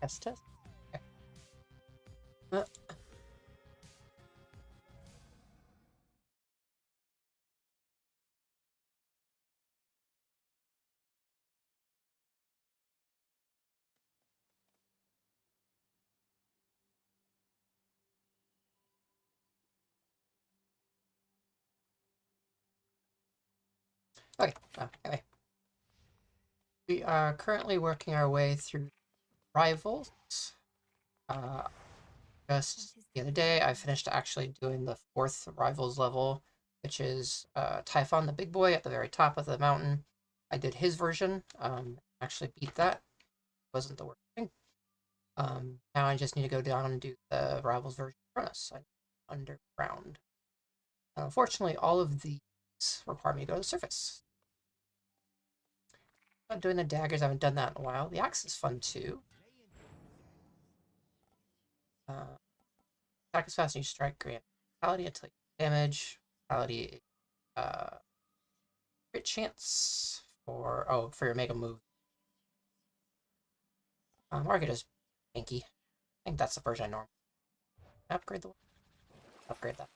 Test. Okay. Uh, okay. Anyway, we are currently working our way through Rivals. Uh, just the other day, I finished actually doing the 4th Rivals level, which is Typhon the big boy at the very top of the mountain. I did his version. Actually beat that. Wasn't the worst thing. Now I just need to go down and do the Rivals version of Cronus. Underground. Unfortunately, all of these require me to go to the surface. I'm doing the daggers. I haven't done that in a while. The axe is fun too. Attack is fast and you strike grant vitality until you damage. Vitality crit chance for your mega move. Market is tanky. I think that's the version I normally upgrade the upgrade that.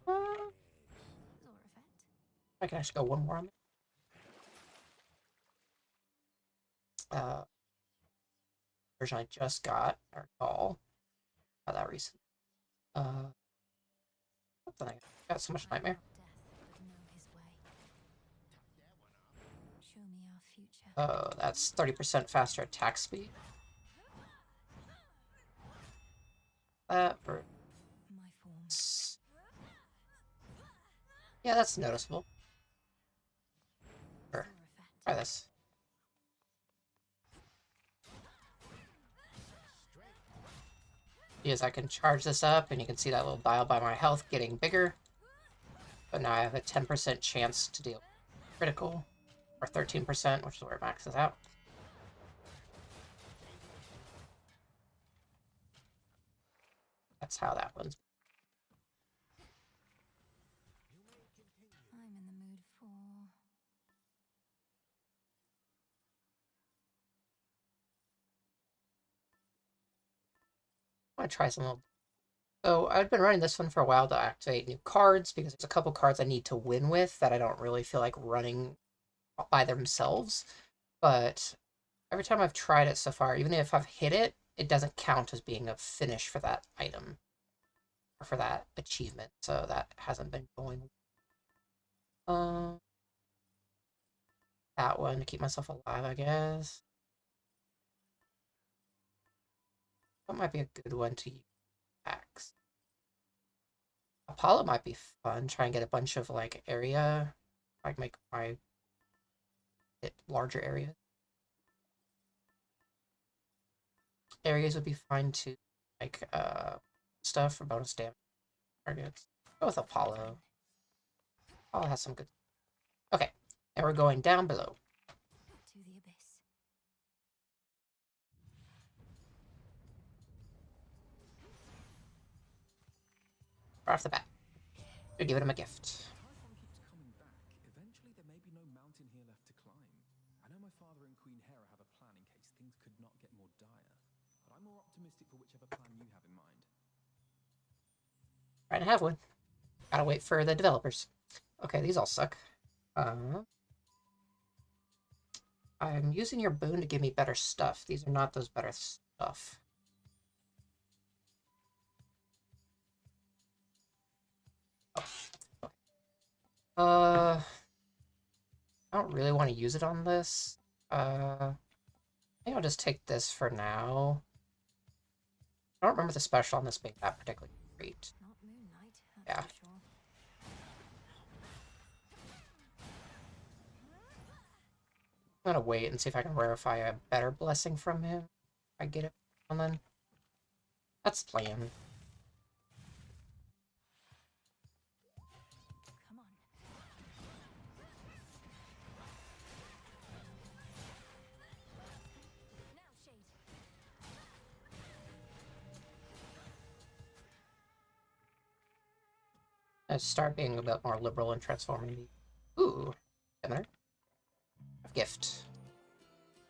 Uh, I can actually go one more on there. Version I just got or call. Not that recent. Something I got so much nightmare. Oh, that's 30% faster attack speed. That yeah, that's noticeable. Sure. Try this. Because I can charge this up, and you can see that little dial by my health getting bigger. But now I have a 10% chance to deal critical, or 13%, which is where it maxes out. That's how that one's. I'm in the mood for... I want to try some little. So I've been running this one for a while to activate new cards because there's a couple cards I need to win with that I don't really feel like running by themselves. But every time I've tried it so far, even if I've hit it, it doesn't count as being a finish for that item or for that achievement. So that hasn't been going. Um, that one to keep myself alive, I guess. That might be a good one to use. Axe. Apollo might be fun. Try and get a bunch of like area, like make my hit larger areas. Areas would be fine too, like stuff for bonus damage targets. Go with Apollo. Apollo has some good. Okay, and we're going down below. to the abyss. Right off the bat, we're giving him a gift. Typhon keeps coming back. Eventually, there may be no mountain here left to climb. I know my father and Queen Hera have a plan in case things could not get more dire, but I'm more optimistic for whichever plan you have in mind. Trying to have one. Gotta wait for the developers. Okay, these all suck. I'm using your boon to give me better stuff. These are not those better stuff. Oh. I don't really want to use it on this. Maybe I'll just take this for now. I don't remember the special on this being that particularly great. Not moonlight, that's Yeah. for sure. I'm gonna wait and see if I can verify a better blessing from him. If I get it, and then that's the plan. Come on. Now, Shade. I start being a bit more liberal and transforming the. Ooh, similar. gift.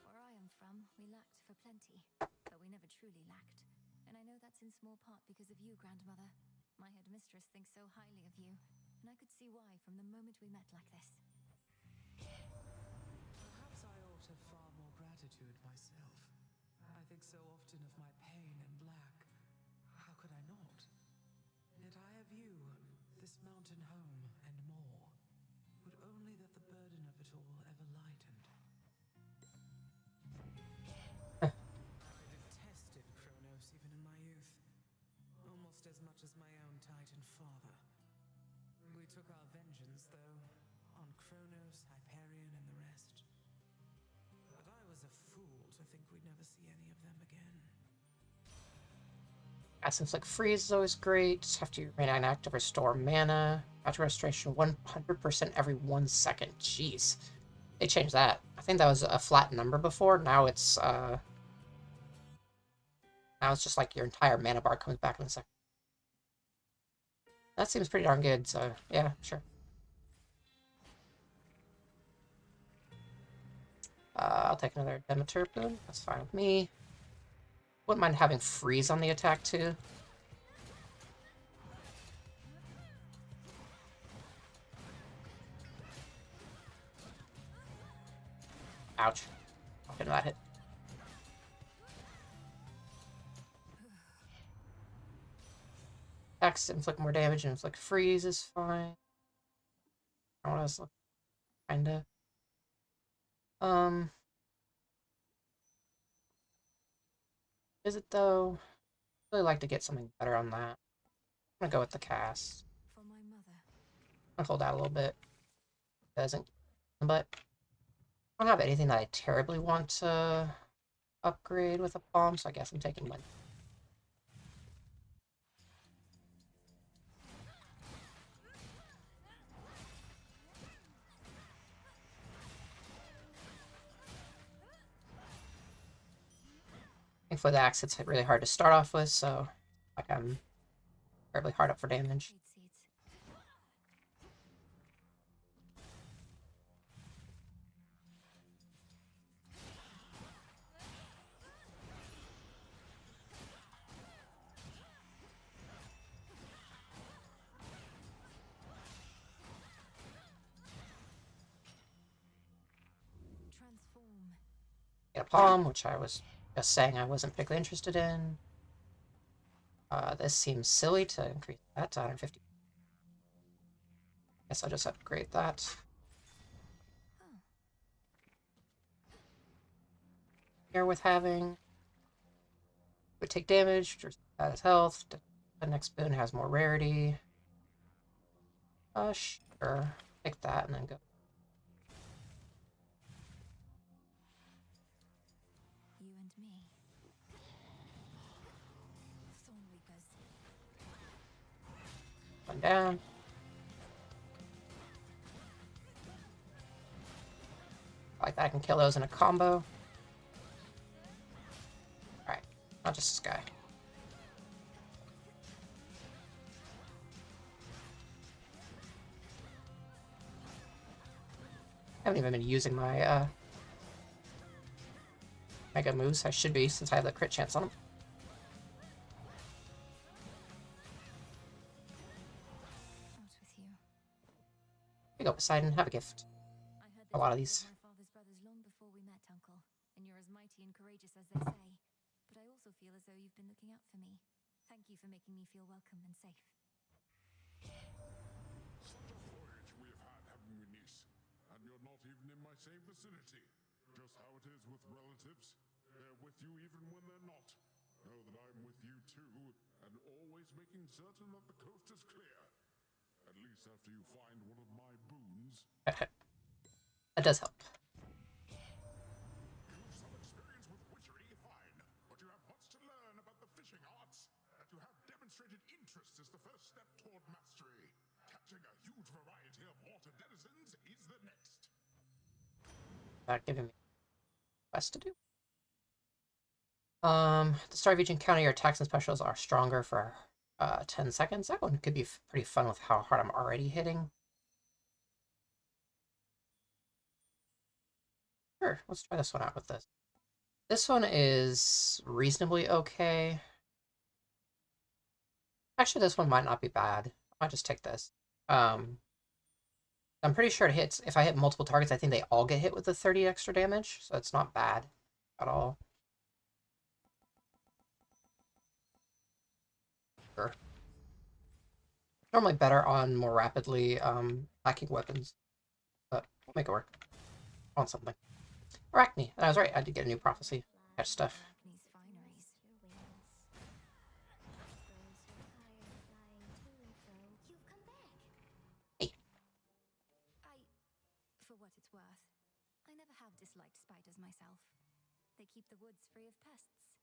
Where I am from, we lacked for plenty, but we never truly lacked. And I know that's in small part because of you, Grandmother. My headmistress thinks so highly of you, and I could see why from the moment we met like this. Perhaps I ought have far more gratitude myself. I think so often of my pain and lack. How could I not? Yet I have you, this mountain home, and more. Would only that the burden of it all ever lightened. I detested Kronos even in my youth. Almost as much as my own Titan father. We took our vengeance, though, on Kronos, Hyperion, and the rest. But I was a fool to think we'd never see any of them again. Passives like freeze is always great. Have to remain inactive, restore mana. Magic restoration 100% every 1 second. Jeez. They changed that. I think that was a flat number before. Now it's just like your entire mana bar comes back in a second. That seems pretty darn good, so yeah, sure. I'll take another Demeter boon. That's fine with me. Wouldn't mind having freeze on the attack too. Ouch. Not into that hit. Attacks inflict more damage and inflict freeze is fine. I want to kinda. Is it though? I'd really like to get something better on that. I'm gonna go with the cast. For my mother. I'll hold out a little bit. Doesn't, but I don't have anything that I terribly want to upgrade with a bomb, so I guess I'm taking one. Thankfully, the axe hits really hard to start off with, so like I'm terribly hard up for damage. Trade seeds. Transform. Get a palm, which I was just saying I wasn't particularly interested in. This seems silly to increase that to 150. Guess I'll just upgrade that. Oh, Here with having would take damage, just add his health. The next boon has more rarity. Sure. Take that and then go. you and me. Thorn Reapers. One down. Like that, I can kill those in a combo. Alright, not just this guy. I haven't even been using my mega moves. I should be, since I have the crit chance on them. Out with you. Here you go, Poseidon. Have a gift. I heard A lot of these. my father's brothers long before we met, Uncle, and you're as mighty and courageous as they say. But I also feel as though you've been looking out for me. Thank you for making me feel welcome and safe. Such a voyage we have had, haven't we, niece? And you're not even in my same vicinity. Just how it is with relatives. They're with you even when they're not. Know that I'm with you too, and always making certain that the coast is clear. At least after you find one of my boons. That does help. You've some experience with witchery, fine. But you have much to learn about the fishing arts. And to have demonstrated interest is the first step toward mastery. Catching a huge variety of water denizens is the next. Not giving me a quest to do. At the start of each encounter, your attacks and specials are stronger for 10 seconds. That one could be pretty fun with how hard I'm already hitting. Sure, let's try this one out with this. This one is reasonably okay. Actually, this one might not be bad. I might just take this. I'm pretty sure it hits. If I hit multiple targets, I think they all get hit with the 30 extra damage, so it's not bad at all. Sure. Normally better on more rapidly hacking weapons, but we'll make it work. On something. Arachne. I was right. I did get a new prophecy. Catch stuff. Arachne's fineries. You've come back. Hey. For what it's worth, I never have disliked spiders myself. They keep the woods free of pests.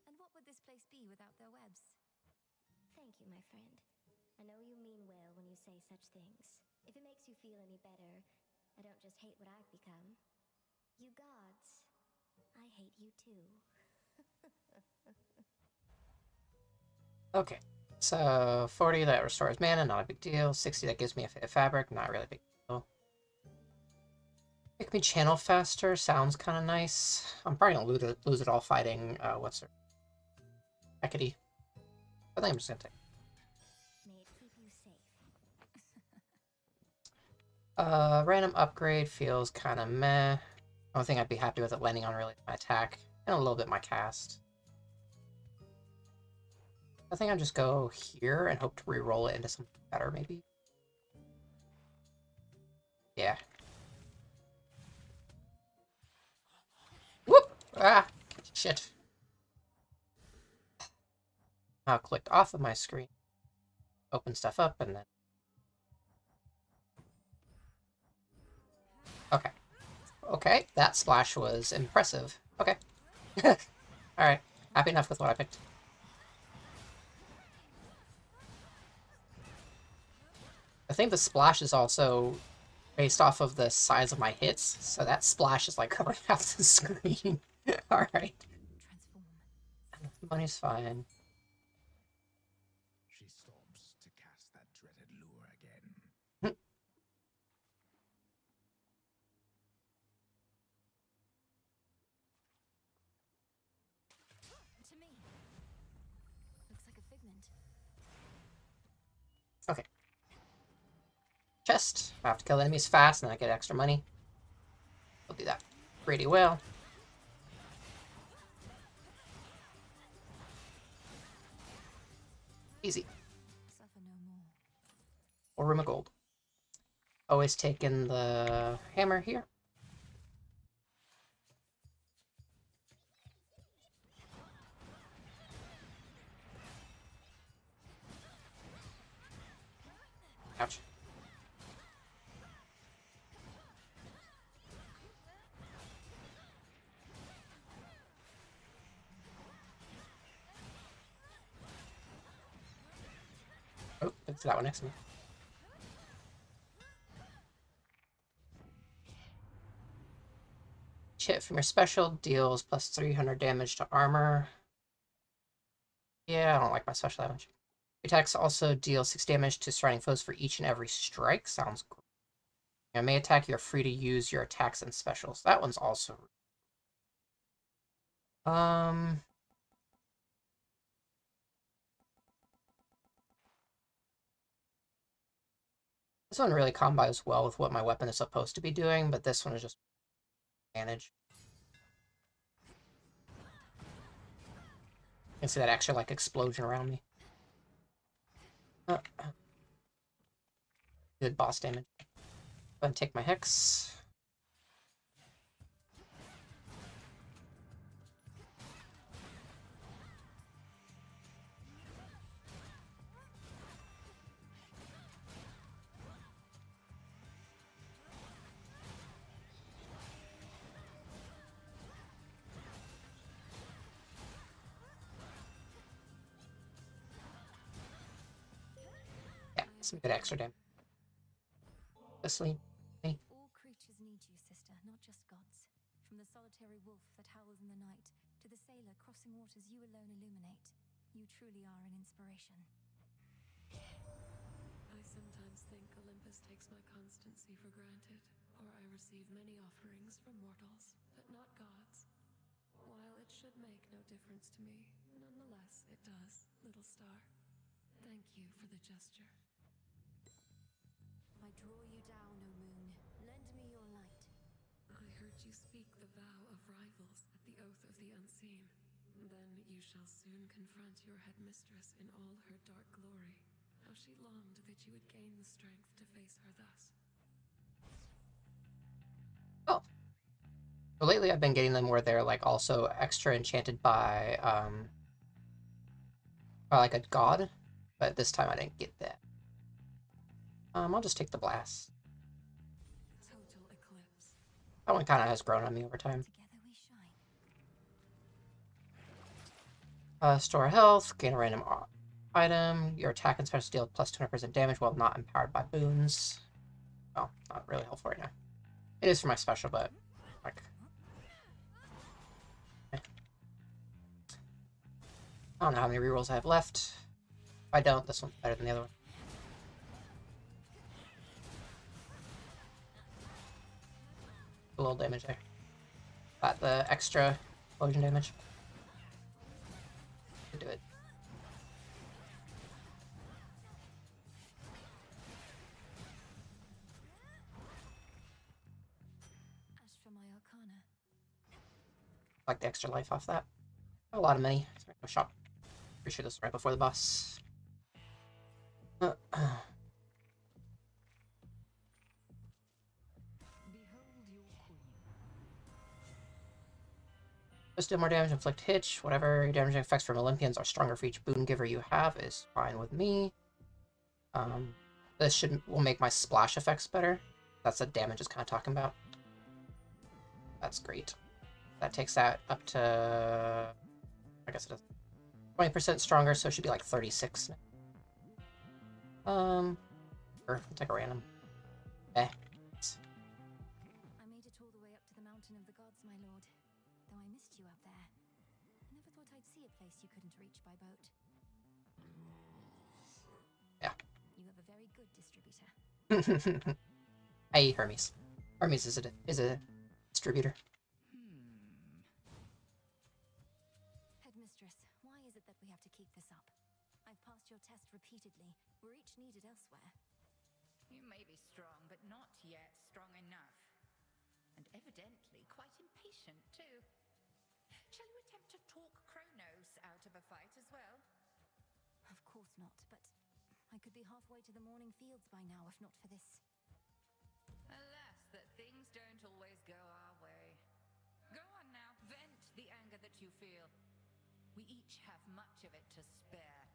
And what would this place be without their webs? Thank you, my friend. I know you mean well when you say such things. If it makes you feel any better, I don't just hate what I've become. You gods, I hate you too. Okay. So 40 that restores mana, not a big deal. 60 that gives me a fit of fabric, not really a big deal. Make me channel faster, sounds kind of nice. I'm probably gonna lose it all fighting, what's her? Hecate. I think I'm just gonna take. May it keep you safe. Random upgrade feels kind of meh. I don't think I'd be happy with it landing on really my attack, and a little bit my cast. I think I'll just go here and hope to re-roll it into something better, maybe. Yeah. Whoop! Ah! Shit. Now clicked off of my screen. Open stuff up, and then... Okay. Okay, that splash was impressive. Okay. Alright. Happy enough with what I picked. I think the splash is also based off of the size of my hits, so that splash is like covering half the screen. Alright. Transform. Money's fine. She stops to cast that dreaded lure again. To me. Looks like a figment. Okay. Chest. I have to kill enemies fast and I get extra money. I'll do that pretty well. Easy. Suffer no more. 4 room of gold. Always taking the hammer here. Ouch. Oh, it's that one next to me. Hit from your special deals plus 300 damage to armor. Yeah, I don't like my special that much. Attacks also deal 6 damage to surrounding foes for each and every strike. Sounds great. You may attack, you're free to use your attacks and specials. That one's also... This one really combines well with what my weapon is supposed to be doing, but this one is just advantage. You can see that extra, like, explosion around me. Good boss damage. Go ahead and take my Hex. Yeah, some good extra damage. Asleep. All creatures need you, sister, not just gods. From the solitary wolf that howls in the night, to the sailor crossing waters you alone illuminate. You truly are an inspiration. I sometimes think Olympus takes my constancy for granted, or I receive many offerings from mortals. should make no difference to me. Nonetheless, it does, little star. Thank you for the gesture. I draw you down, O moon. Lend me your light. I heard you speak the vow of rivals at the Oath of the Unseen. Then you shall soon confront your headmistress in all her dark glory. How she longed that you would gain the strength to face her thus. Oh. So lately I've been getting them where they're like also extra enchanted by like a god, but this time I didn't get that. I'll just take the blast. Total eclipse. That one kind of has grown on me over time. Together we shine. Store health, gain a random item. Your attack and special deal plus 200% damage while not empowered by boons. Well, not really helpful right now. It is for my special, but like, I don't know how many rerolls I have left. If I don't, this one's better than the other one. A little damage there. Got the extra explosion damage. Could do it. Ash for my arcana. Like the extra life off that. A lot of money. No shop. Pretty sure this is right before the boss. Just do more damage, inflict hit, whatever your damaging effects from Olympians are stronger for each boon giver you have is fine with me. This will make my splash effects better. That's what damage is kind of talking about. That's great. That takes that up to, I guess it is 20% stronger, so it should be like 36 now. Or I'll take a random. I made it all the way up to the mountain of the gods, my lord. Though I missed you up there. I never thought I'd see a place you couldn't reach by boat. Yeah. You have a very good distributor. Hey, Hermes. Hermes is a distributor. Headmistress, why is it that we have to keep this up? I've passed your test repeatedly. We're each needed elsewhere. You may be strong, but not yet strong enough. And evidently quite impatient, too. Shall you attempt to talk Kronos out of a fight as well? Of course not, but I could be halfway to the morning fields by now, if not for this. Alas, that things don't always go our way. Go on now, vent the anger that you feel. We each have much of it to spare.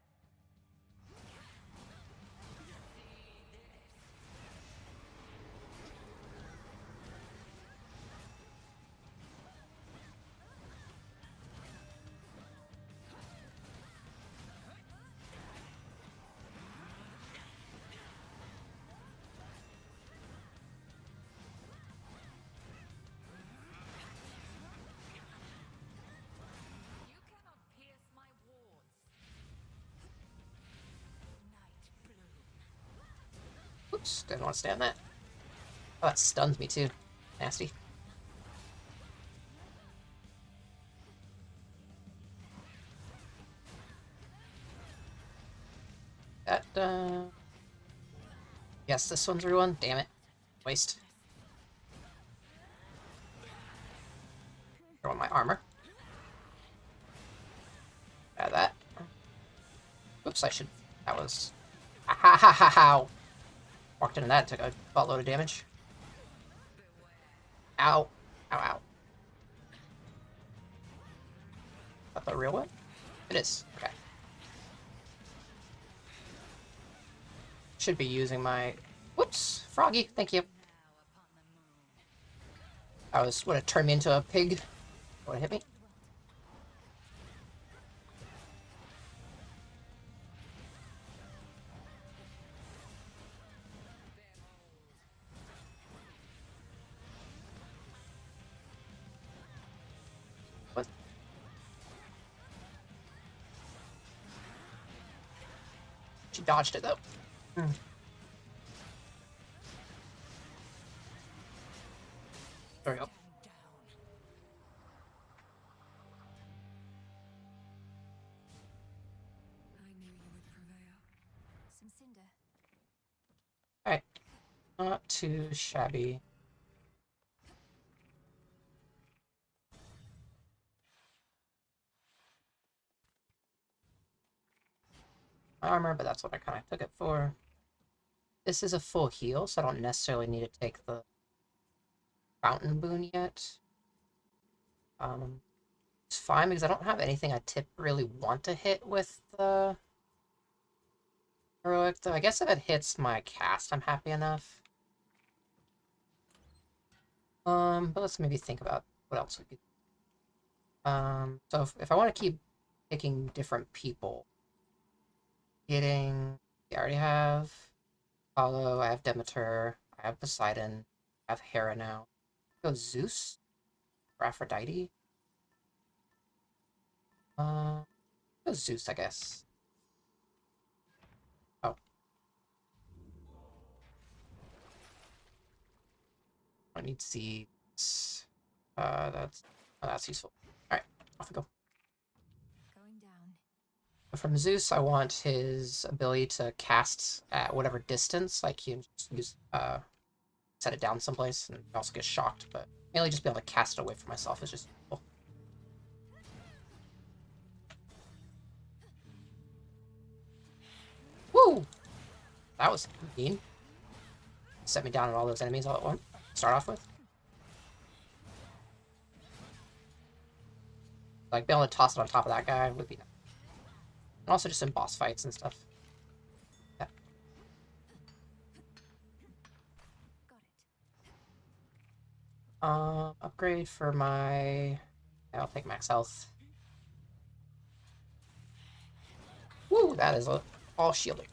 You cannot pierce my wards. Night bloom. Oops, didn't want to stand that. Oh, that stuns me too. Nasty. That, yes, this one's real. Damn it. Waste. Throw on my armor. Add that. Oops, I should. That was. Ha ha ha ha! Walked into that, took a buttload of damage. Ow. Ow, ow. Is that the real one? It is. Okay. Should be using my... Whoops! Froggy, thank you. Would have turned me into a pig. Would have hit me. What? She dodged it though. There we go. Not too shabby. Armor, but that's what I kind of took it for. This is a full heal, so I don't necessarily need to take the fountain boon yet. It's fine because I don't have anything I really want to hit with the heroic, though. I guess if it hits my cast, I'm happy enough. But let's maybe think about what else we could. So if I want to keep picking different people, I already have Apollo, I have Demeter, I have Poseidon, I have Hera now. Go Zeus or Aphrodite. Go Zeus, I guess. Oh. I need seeds. That's useful. Alright, off we go. Going down. From Zeus, I want his ability to cast at whatever distance. Like, you can just use, set it down someplace and also get shocked, but mainly just being able to cast it away from myself is just cool. Woo! That was mean. Set me down on all those enemies all at once. Start off with. Like, being able to toss it on top of that guy would be nice. And also just in boss fights and stuff. Yeah. Got it. Upgrade for my... I'll take max health. Woo! That is all shielding.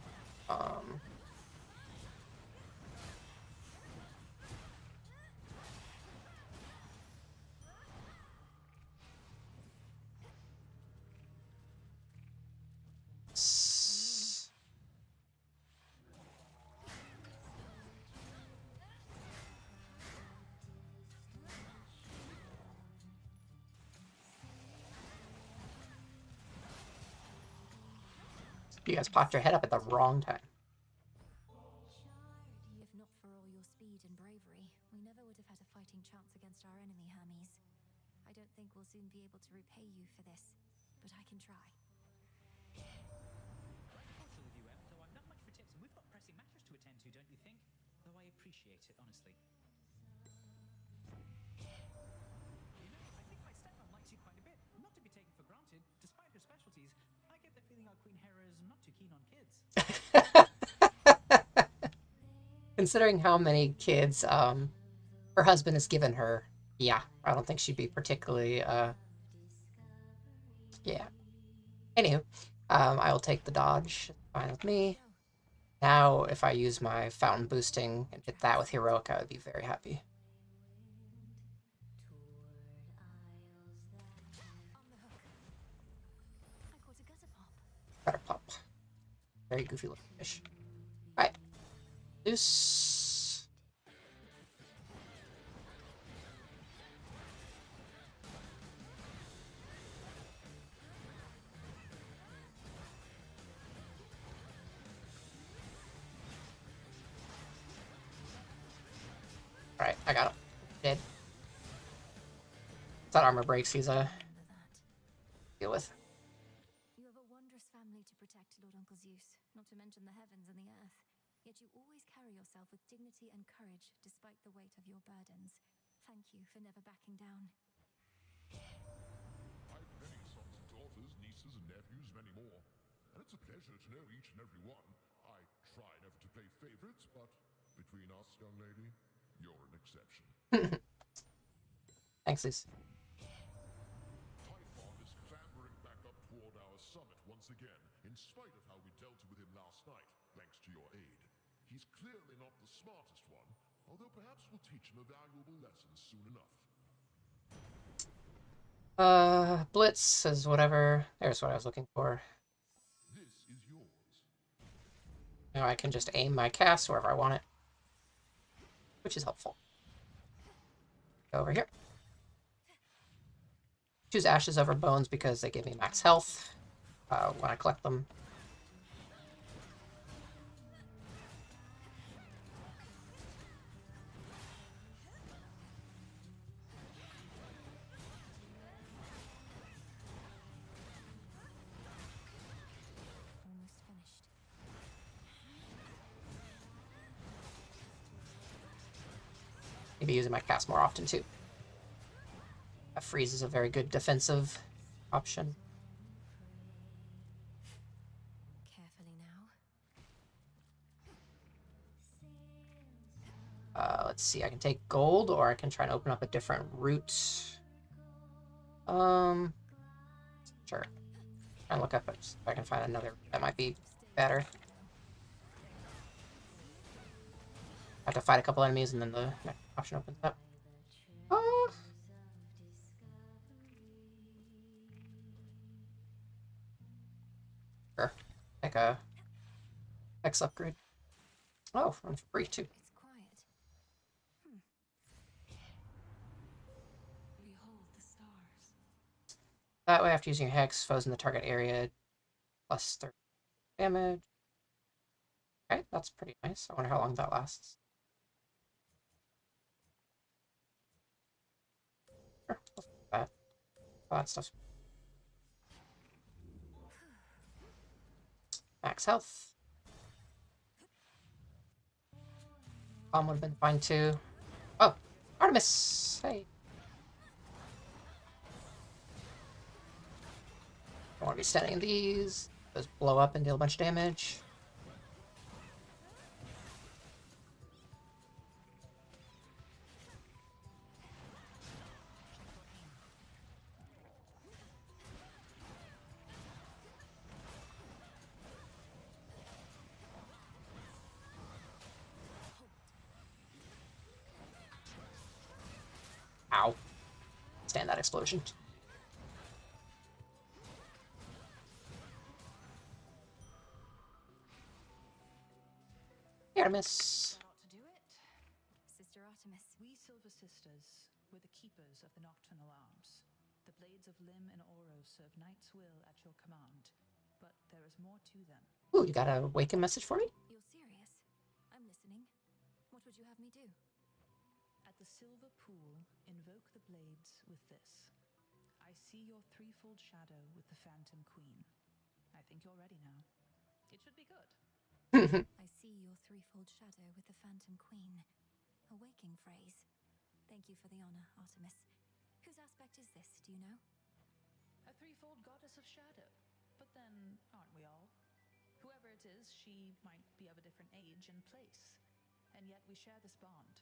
You guys popped your head up at the wrong time. If not for all your speed and bravery, we never would have had a fighting chance against our enemy, Hermes. I don't think we'll soon be able to repay you for this, but I can try. Thoughtful of you, Em, though I'm not much for tips, and we've got pressing matters to attend to, don't you think? Though I appreciate it, honestly. You know, I think my stepmom likes you quite a bit. Not to be taken for granted, despite her specialties, I get the feeling our Queen Hera is not too keen on kids. Considering how many kids her husband has given her, yeah, I don't think she'd be particularly yeah. Anywho, I will take the dodge. Fine with me. Now, if I use my fountain boosting and hit that with heroic, I would be very happy. I caught a gutter pop. Gutter pop. Very goofy looking fish. Alright. Zeus. Alright, I got him. Dead. If that armor breaks, he's Remember that. deal with. You have a wondrous family to protect, Lord Uncle Zeus, not to mention the heavens and the earth. Yet you always carry yourself with dignity and courage, despite the weight of your burdens. Thank you for never backing down. I've many sons and daughters, nieces and nephews, many more. And it's a pleasure to know each and every one. I try never to play favorites, but between us, young lady, you're an exception. Thanks, Zeus. Typhon is clambering back up toward our summit once again, in spite of how we dealt with him last night, thanks to your aid. He's clearly not the smartest one, although perhaps we'll teach him a valuable lesson soon enough. Blitz is whatever. There's what I was looking for. This is yours. Now I can just aim my cast wherever I want it, which is helpful. Go over here. Choose Ashes over Bones because they give me max health when I collect them. maybe using my cast more often too. That freeze is a very good defensive option. Carefully now. Let's see, I can take gold, or I can try and open up a different route. Sure. Try and look up if I can find another that might be better. I have to fight a couple enemies and then the next option opens up. Sure. Like a X upgrade. Oh, I'm free too. It's quiet. Behold the stars. That way, after using Hex, foes in the target area plus 30 damage. Okay, that's pretty nice. I wonder how long that lasts. Sure, let's do that. Oh, that stuff's max health. Bomb would have been fine too. Oh, Artemis! Hey. Don't want to be standing in these. Those blow up and deal a bunch of damage. Ow. Stand that explosion. Artemis. Not to do it. Sister Artemis. We Silver Sisters were the keepers of the nocturnal arms. The blades of Lim and Oro serve Knight's will at your command, but there is more to them. Ooh, you got a Waken message for me? You're serious? I'm listening. What would you have me do? At the Silver Pool, invoke the blades with this. I see your threefold shadow with the Phantom Queen. I think you're ready now. It should be good. I see your threefold shadow with the Phantom Queen. A waking phrase. Thank you for the honor, Artemis. Whose aspect is this, do you know? A threefold goddess of shadow. But then, aren't we all? Whoever it is, she might be of a different age and place. And yet we share this bond.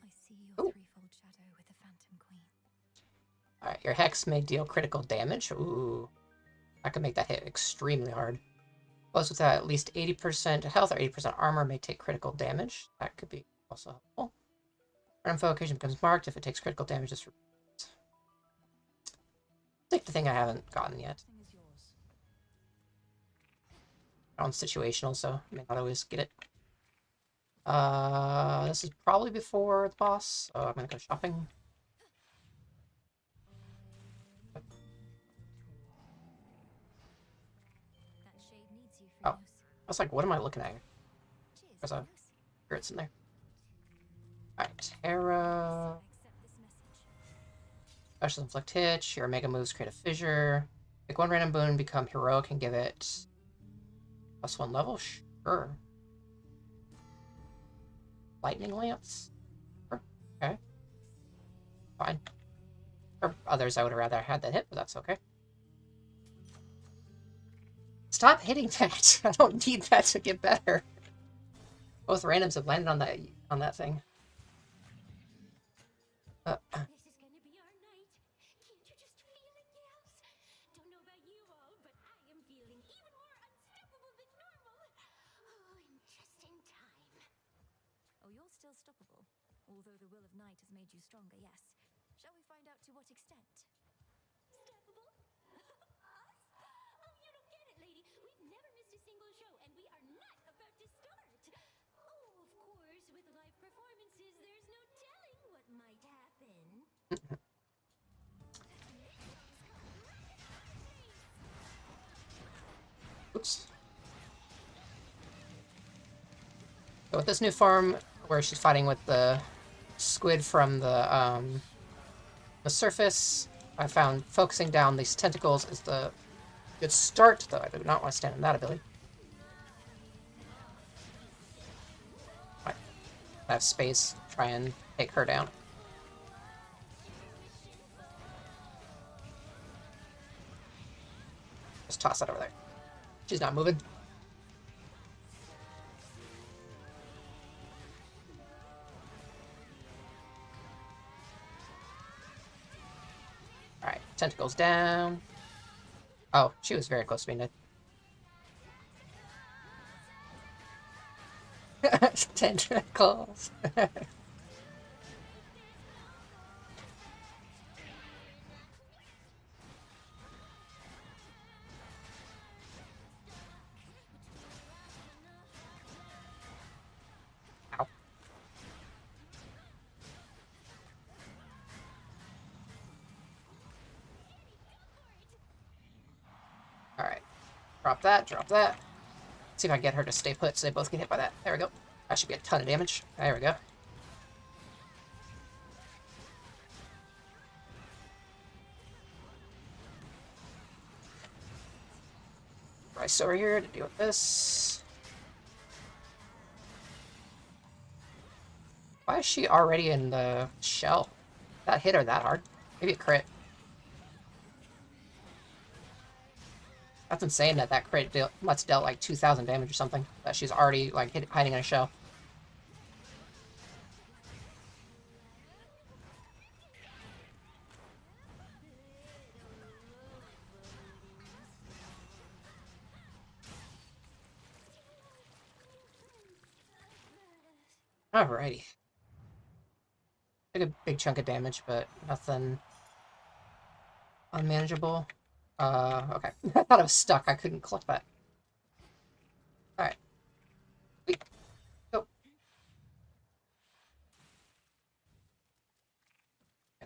I see your threefold shadow with the Phantom Queen. Alright, your Hex may deal critical damage. Ooh. I could make that hit extremely hard. Plus, with at least 80% health or 80% armor may take critical damage. That could be also helpful. Random foe occasion becomes marked if it takes critical damage. Just take the thing I haven't gotten yet. Thing is yours. On situational, so I may not always get it. This is probably before the boss, so I'm gonna go shopping. That shade needs you, Oh. Phrynos. I was like, what am I looking at? Cheers, There's a Phrynos. spirits in there. Alright, Terra. Accept this message. Special inflict hit. Your mega moves create a fissure. Pick one random boon, become heroic, and give it +1 level? Sure. Lightning Lance? Sure. Okay. Fine. For others, I would have rather had that hit, but that's okay. Stop hitting that! I don't need that to get better. Both randoms have landed on that thing. This is gonna be our night. Can't you just feel it, gals? Don't know about you all, but I am feeling even more unstoppable than normal. Oh, and just in time. Oh, you're still stoppable. Although the will of Night has made you stronger, yes. Shall we find out to what extent? Stoppable? Us? Oh, you don't get it, lady. We've never missed a single show, and we are not about to start. Oh, of course, with live performances, there's no telling what might happen. Oops. So with this new form, where she's fighting with the squid from the surface, I found focusing down these tentacles is the good start, though I do not want to stand in that ability. Right. I have space to try and take her down. Just toss that over there. She's not moving. Alright, tentacles down. Oh, she was very close to being dead. Tentacles. Ow. Alright. Drop that, drop that. See if I can get her to stay put so they both get hit by that. There we go. That should be a ton of damage. There we go. Rice over here to deal with this. Why is she already in the shell? That hit her that hard. Maybe a crit. That's insane that that crit must dealt like 2,000 damage or something. That she's already like hiding in a shell. Alrighty. Took a big chunk of damage, but nothing unmanageable. Okay. I thought I was stuck. I couldn't collect that. Alright. Go.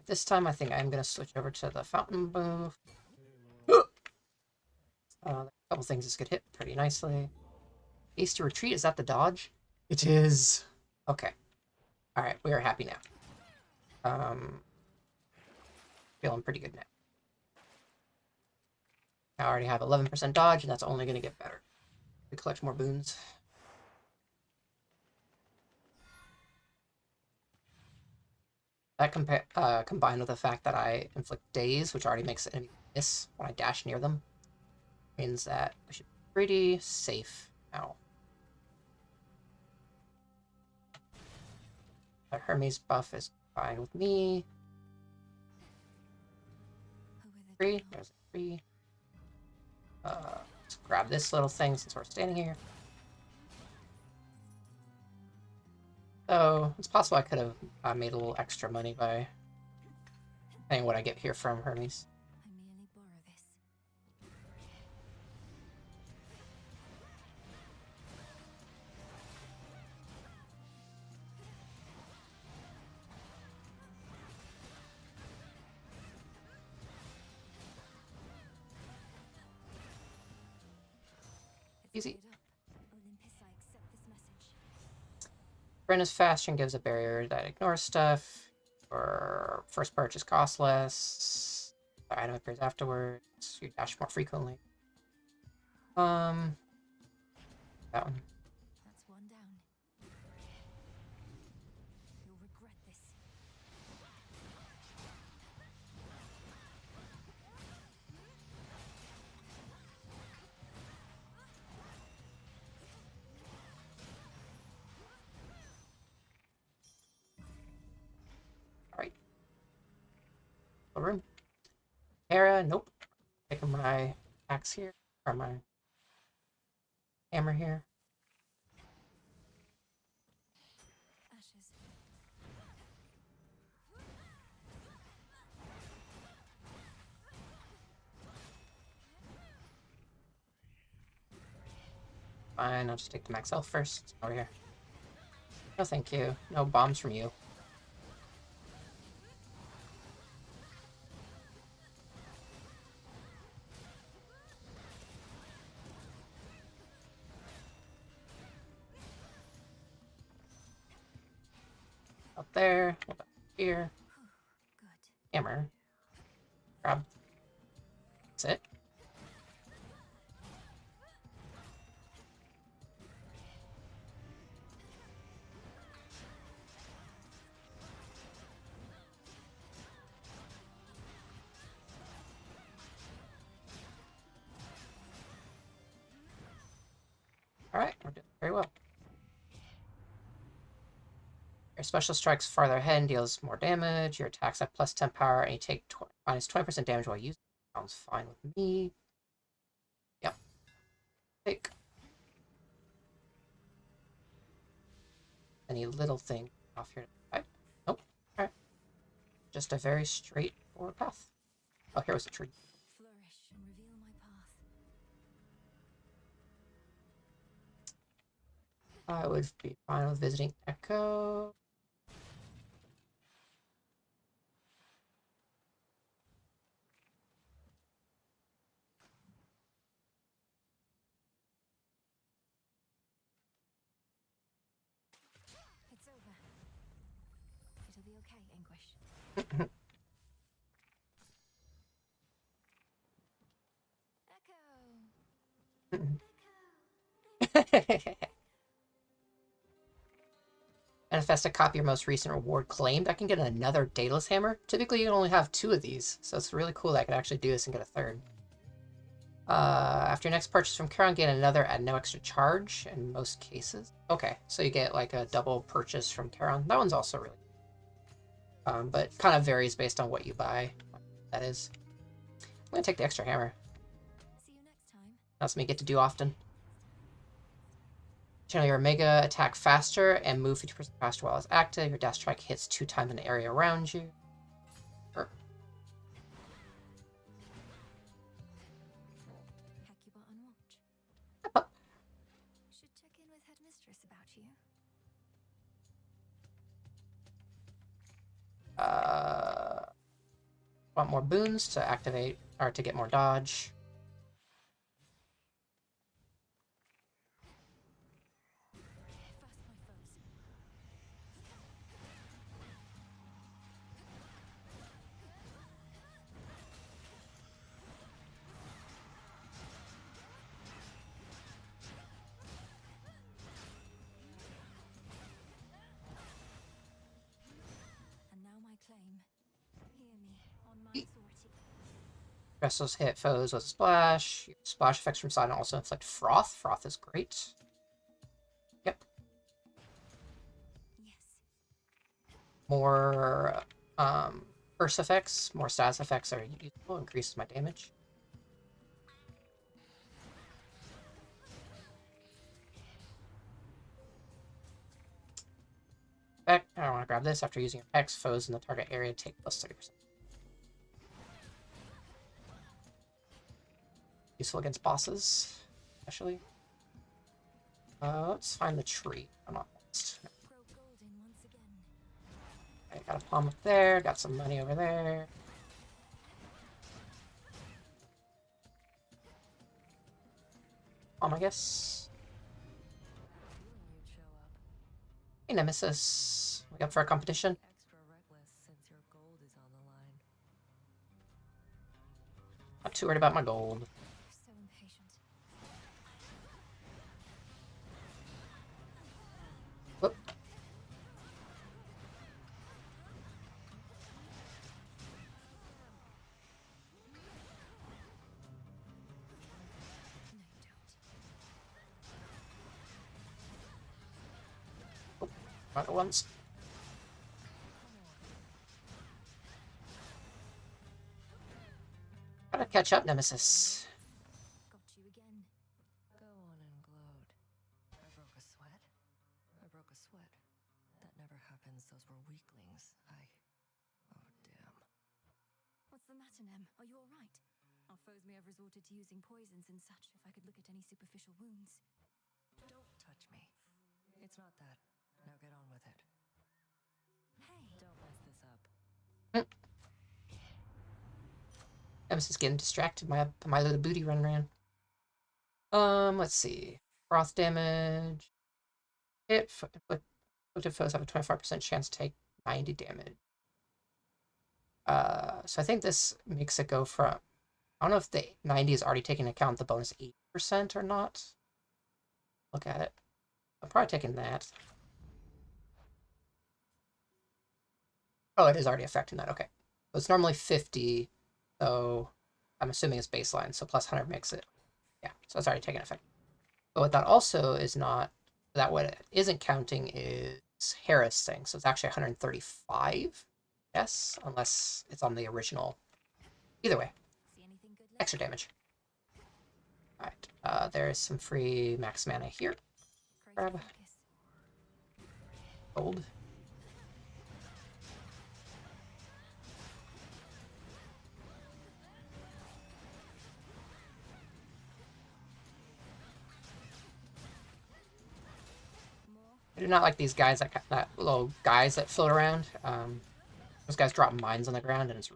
This time, I think I'm going to switch over to the fountain move. A couple things this could hit pretty nicely. Ace to retreat, is that the dodge? It is. Okay. Alright, we are happy now. Feeling pretty good now. I already have 11% dodge, and that's only going to get better. We collect more boons. That combined with the fact that I inflict daze, which already makes the enemy miss when I dash near them, means that I should be pretty safe now. The Hermes buff is fine with me. 3, there's a 3. Let's grab this little thing since we're standing here. So, it's possible I could have made a little extra money by paying what I get here from Hermes. I merely borrow this. Easy. Olympus, I accept this message. Brenna's Fashion gives a barrier that ignores stuff. Or first purchase costs less. The item appears afterwards. You dash more frequently. That one. That's one down. You'll regret this. Alright. Room. Hera, nope. Taking my axe here. Or my hammer here. Ashes. Fine, I'll just take the max health first. Over here. No, thank you. No bombs from you. Up there. Up here. Good. Hammer. Grab. That's it. very well. Your special strikes farther ahead and deals more damage. Your attacks have plus 10 power, and you take minus 20% damage while using it. Sounds fine with me. Yep. Take. Any little thing off here? Nope. Alright. Just a very straightforward path. Oh, here was a tree. Flourish and reveal my path. I would be fine with visiting Echo. It's over. It'll be okay, Anguish. Manifest a copy of your most recent reward claimed. I can get another Daedalus Hammer. Typically, you can only have 2 of these, so it's really cool that I could actually do this and get a 3rd. After your next purchase from Charon, get another at no extra charge in most cases. Okay, so you get like a double purchase from Charon. That one's also really but kind of varies based on what you buy. That is. I'm gonna take the extra hammer. See you next time. That's me get to do often. Channel your Mega attack faster and move 50% faster while it's active. Your dash strike hits 2 times an area around you. Hecubot on watch. Should check in with Headmistress about you. Want more boons to activate or to get more dodge. And now my claim. Hear me on my authority. Vessels hit foes with splash. Splash effects from Sidon also inflict froth. Froth is great. Yep. Yes. More burst effects, more status effects are useful. Increases my damage. I want to grab this. After using X, foes in the target area take plus 30%. Useful against bosses, especially. Let's find the tree. I'm not lost. Grow golden once again. I got a palm up there. Got some money over there. Palm, I guess. Hey, Nemesis. We up for a competition? Extra reckless since your gold is on the line. Not too worried about my gold. So impatient. Whoop. No, you don't. Right at once. Gotta catch up, Nemesis. Got you again. Go on and gloat. I broke a sweat? I broke a sweat. That never happens. Those were weaklings. Oh, damn. What's the matter, Nem? Are you all right? Our foes may have resorted to using poisons and such if I could look at any superficial wounds. Don't touch me. It's not that. Now get on with it. Hey! Don't mess this up. Nemesis getting distracted by my little booty running around. Let's see. Froth damage. Inflicted foes have a 25% chance to take 90 damage. So I think this makes it go from... I don't know if the 90 is already taking into account the bonus 8% or not. Look at it. I'm probably taking that. Oh, it is already affecting that. Okay. So it's normally 50, so I'm assuming it's baseline, so plus 100 makes it. Yeah, so it's already taken effect. But what that also is not That what it isn't counting is Harris thing, so it's actually 135. Yes, unless it's on the original. Either way, extra damage. Alright, there's some free max mana here. Grab. Gold. I do not like these guys that little guys that float around. Those guys drop mines on the ground, and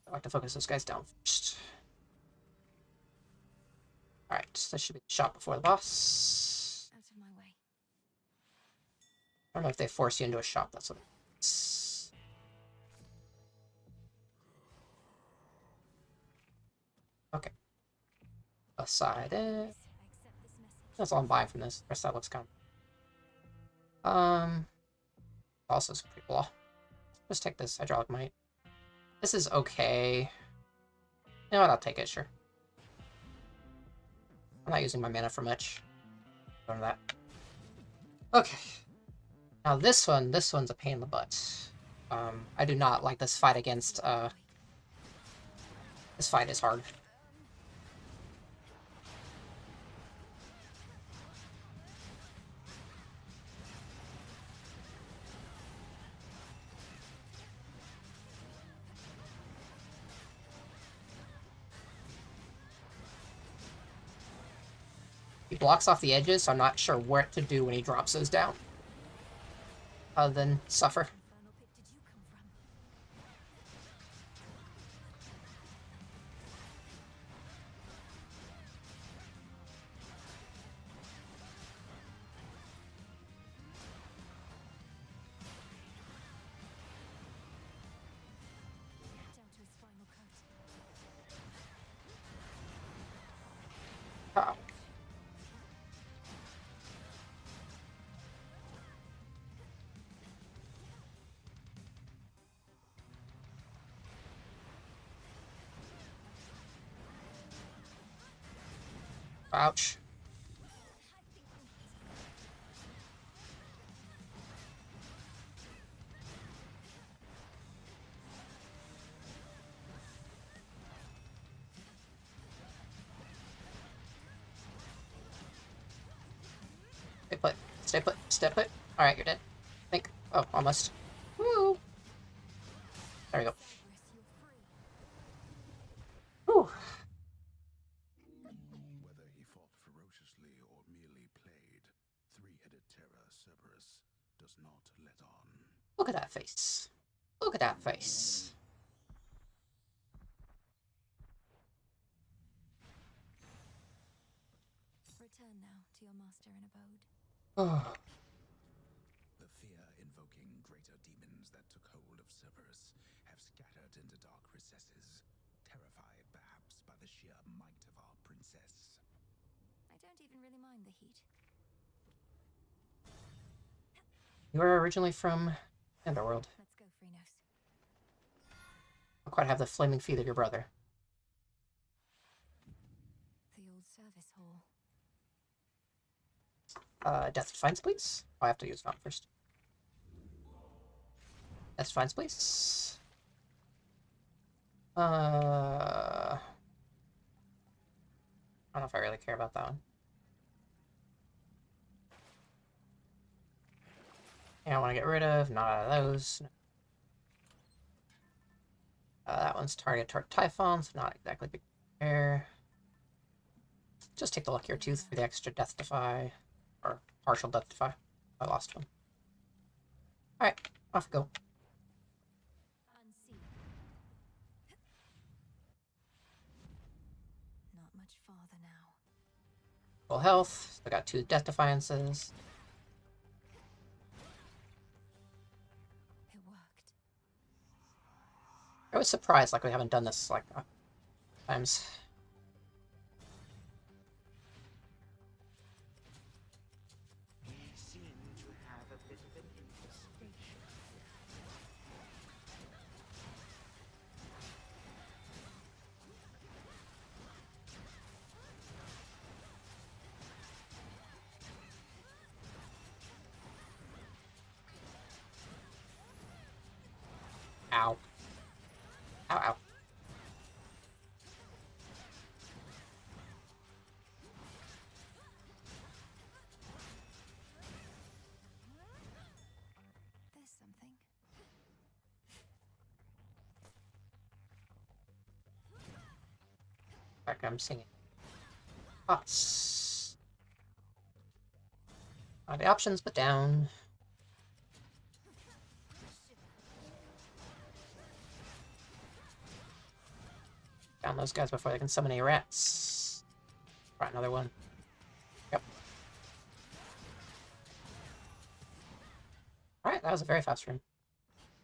I like to focus those guys down first. All right, this should be the shot before the boss. Out of my way. I don't know if they force you into a shop. That's what it's... Okay. Aside it. That's all I'm buying from this. The rest of that looks kind of... Also some pretty cool. Let's take this Hydraulic Might. This is okay. You know what? I'll take it, sure. I'm not using my mana for much. Go to that. Okay. Now this one's a pain in the butt. I do not like this fight against, this fight is hard. He blocks off the edges, so I'm not sure what to do when he drops those down. Other than suffer. Oh. Ouch. Stay put. Stay put. Stay put. Alright, you're dead. I think. Oh, almost. Woo! There we go. Whew. Whether he fought ferociously or merely played, three-headed terror Cerberus does not let on. Look at that face. Look at that face. Return now to your master and abode. Oh. The fear-invoking greater demons that took hold of Cerberus have scattered into dark recesses, terrified perhaps by the sheer might of our princess. I don't even really mind the heat. You were originally from Underworld. Let's go, Freenos. Don't quite have the flaming feet of your brother. The old service hall. Death Defiance, please. Oh, I have to use Fountain first. Death Defiance, please. I don't know if I really care about that one. Yeah, I want to get rid of. Not out of those. That one's target toward Typhon, so not exactly big care. Just take the Luckier Tooth for the extra Death Defy. Or partial Death Defy. I lost one. Alright, off we go. Unseen. Not much farther now. Full health. I got 2 Death Defiances. It worked. I was surprised, like, we haven't done this, like, times. Ow, ow. There's something. Back, I'm singing. Pots. Not the options, but down. Down those guys before they can summon any rats. Right, another one. Yep. Alright, that was a very fast run.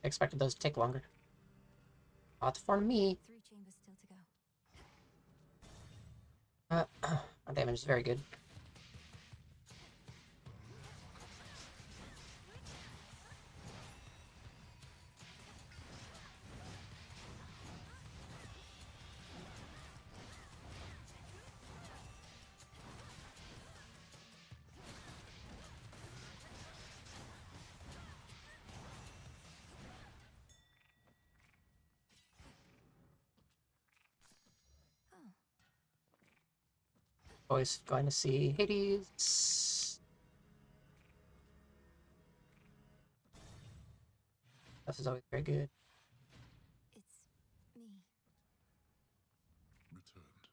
I expected those to take longer. Not for me. 3 chambers still to go. Our damage is very good. Always going to see Hades. Stuff is always very good. It's me. Returned.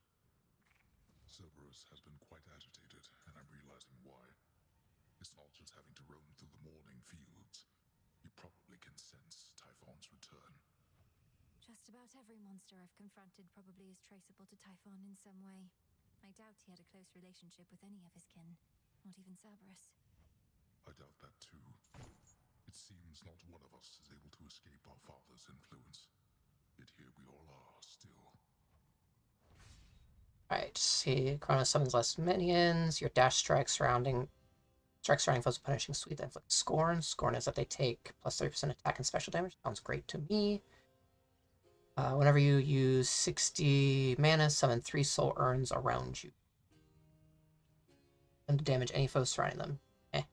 Cerberus has been quite agitated, and I'm realizing why. It's not just having to roam through the morning fields. You probably can sense Typhon's return. Just about every monster I've confronted probably is traceable to Typhon in some way. I doubt he had a close relationship with any of his kin, not even Cerberus. I doubt that too. It seems not one of us is able to escape our father's influence. Yet here we all are, still. Alright, see, Kronos summons less minions. Your dash strike surrounding foes with punishing sweep that inflict scorn. Scorn is that they take plus 30% attack and special damage. Sounds great to me. Whenever you use 60 mana, summon 3 soul urns around you. And to damage any foes surrounding them. Eh.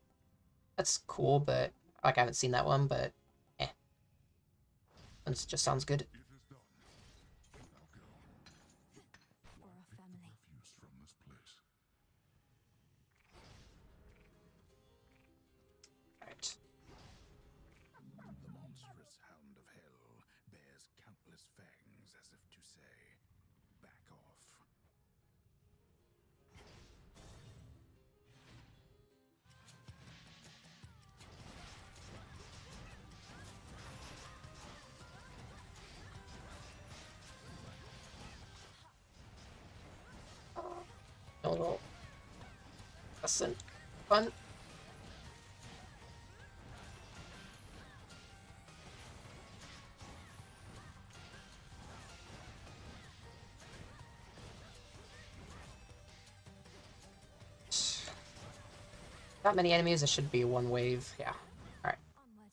That's cool, but like I haven't seen that one, but eh. It just sounds good. It is done. Now go. For our family. Refuse from this place. Alright. The monstrous hound of hell bears countless fangs as if to say, back off. A little lesson. Fun. Not many enemies, it should be one wave. Yeah. Alright. Onward.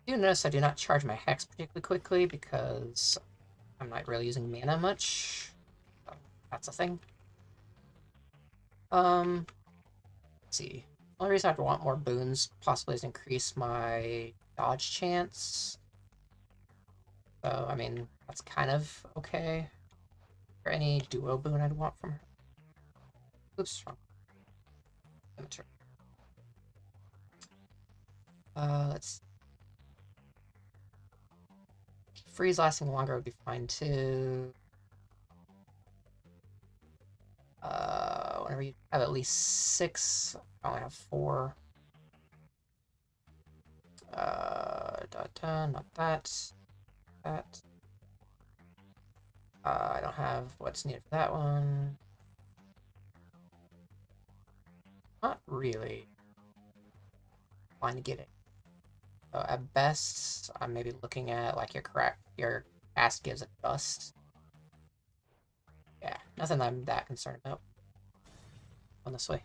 Do notice I do not charge my hex particularly quickly because I'm not really using mana much. So that's a thing. Let's see. The only reason I'd want more boons possibly is increase my dodge chance. So, I mean, that's kind of okay. Is there any duo boon I'd want from her? Oops, wrong. Amateur. Let's... Freeze lasting longer would be fine too. Whenever you have at least 6, I only have 4. Not that. That. I don't have what's needed for that one. Not really. Fine to get it. So at best, I'm maybe looking at like your cast gives a dust. Yeah, nothing I'm that concerned about. On this way.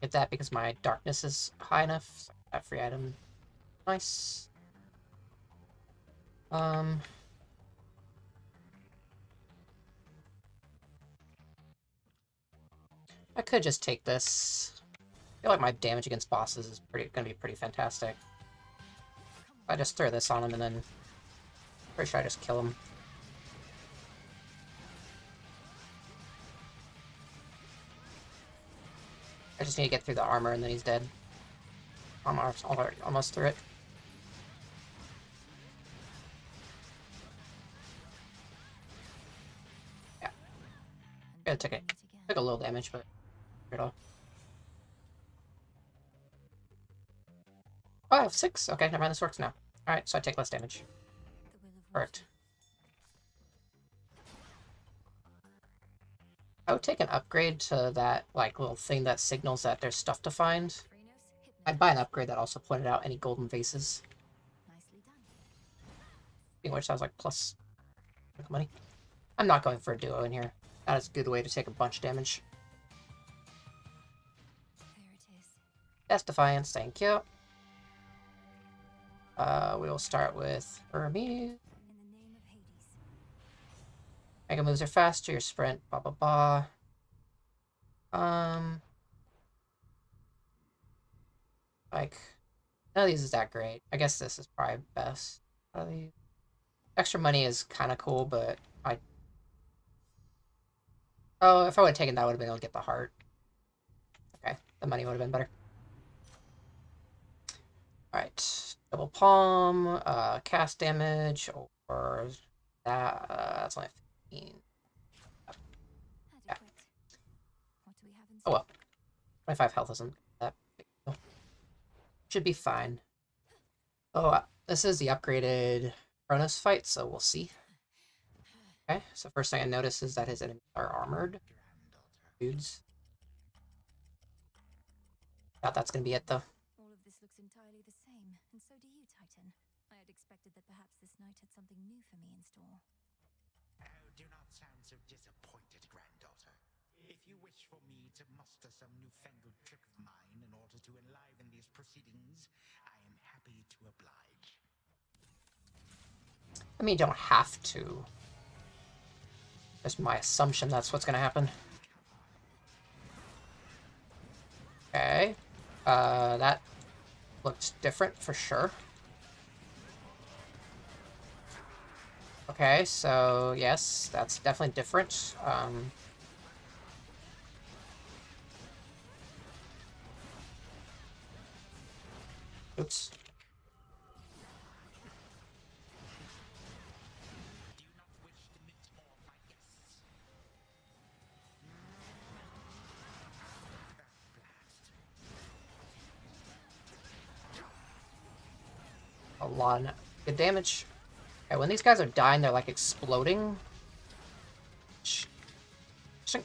get that because my darkness is high enough. So that free item. Nice. I could just take this. I feel like my damage against bosses is gonna be pretty fantastic. I just throw this on him and then pretty sure I just kill him. I just need to get through the armor and then he's dead. I'm almost through it. Yeah. It took a little damage, but it all. Oh, I have 6. Okay, never mind, this works now. Alright, so I take less damage. Perfect. I would take an upgrade to that, like, little thing that signals that there's stuff to find. I'd buy an upgrade that also pointed out any golden vases. Speaking of which, that was like plus money. I'm not going for a duo in here. That is a good way to take a bunch of damage. Death Defiance, thank you. We will start with Hermes. Mega moves are faster, your sprint, blah blah blah. Like, none of these is that great. I guess this is probably best. Extra money is kind of cool, but oh, if I would have taken that, I would have been able to get the heart. Okay, the money would have been better. Alright, double palm, cast damage, or that, that's only 15. Yeah. Oh well. 25 health isn't that big deal. Should be fine. Oh, this is the upgraded Kronos fight, so we'll see. Okay, so first thing I notice is that his enemies are armored. Dudes. Thought that's gonna be it, though. All of this looks entirely the same, and so do you, Titan. I had expected that perhaps this night had something new for me in store. Oh, do not sound so disappointed, granddaughter. If you wish for me to muster some newfangled trick of mine in order to enliven these proceedings, I am happy to oblige. I mean, you don't have to. Just my assumption that's what's gonna happen. Okay. That looks different for sure. Okay, so yes, that's definitely different. Oops. A lot of good damage. Okay, when these guys are dying, they're like exploding. I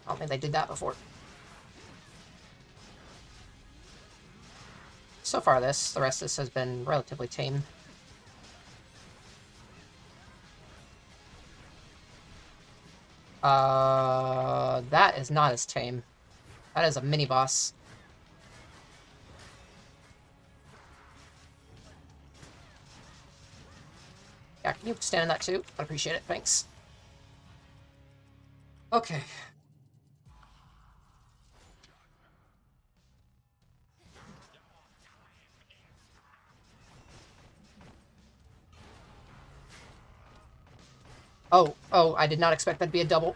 don't think they did that before. So far the rest of this has been relatively tame. That is not as tame. That is a mini boss. Yeah, can you stand in that too? I'd appreciate it, thanks. Okay. Oh, I did not expect that to be a double.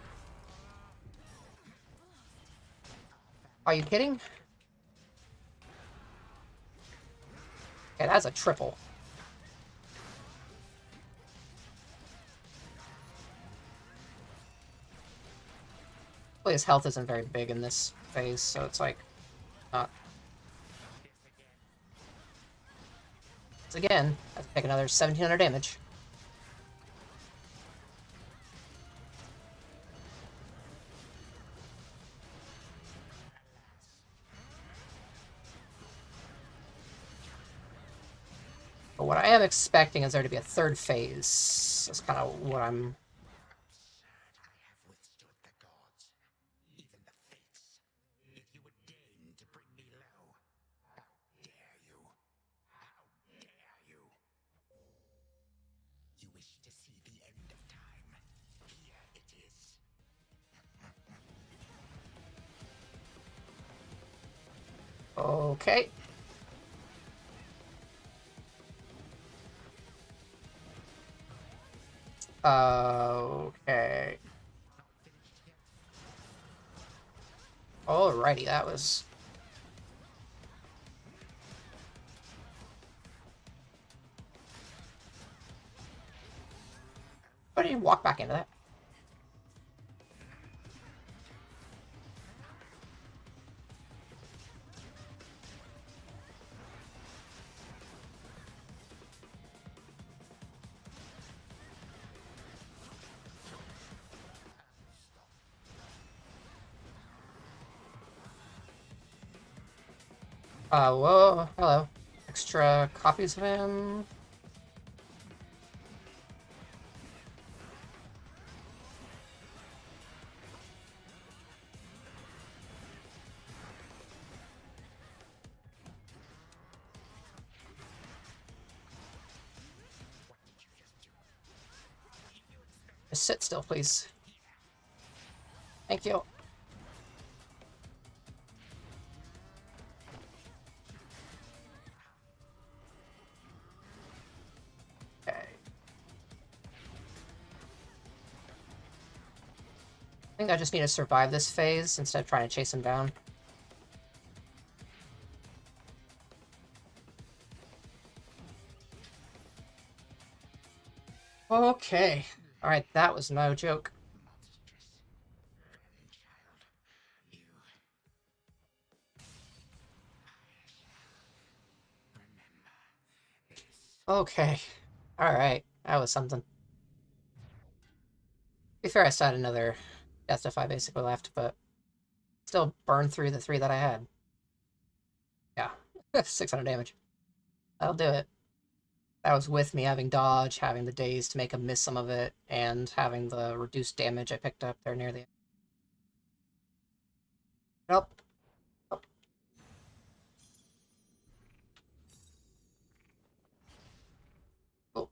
Are you kidding? Okay, that's a triple. His health isn't very big in this phase, so it's like not. So again, I have to take another 1700 damage. But what I am expecting is there to be a third phase. That's kind of what I'm. Okay. Okay. Alrighty, that was... I didn't walk back into that. Whoa, hello. Extra copies of him. Just sit still, please. Thank you. Okay. I think I just need to survive this phase instead of trying to chase him down. Okay. Alright, that was no joke. Okay. Alright, that was something. To be fair, I still had another Death Defy basically left, but still burned through the 3 that I had. Yeah, 600 damage. That'll do it. That was with me having dodge, having the daze to make him miss some of it, and having the reduced damage I picked up there near the end. Nope. Oh.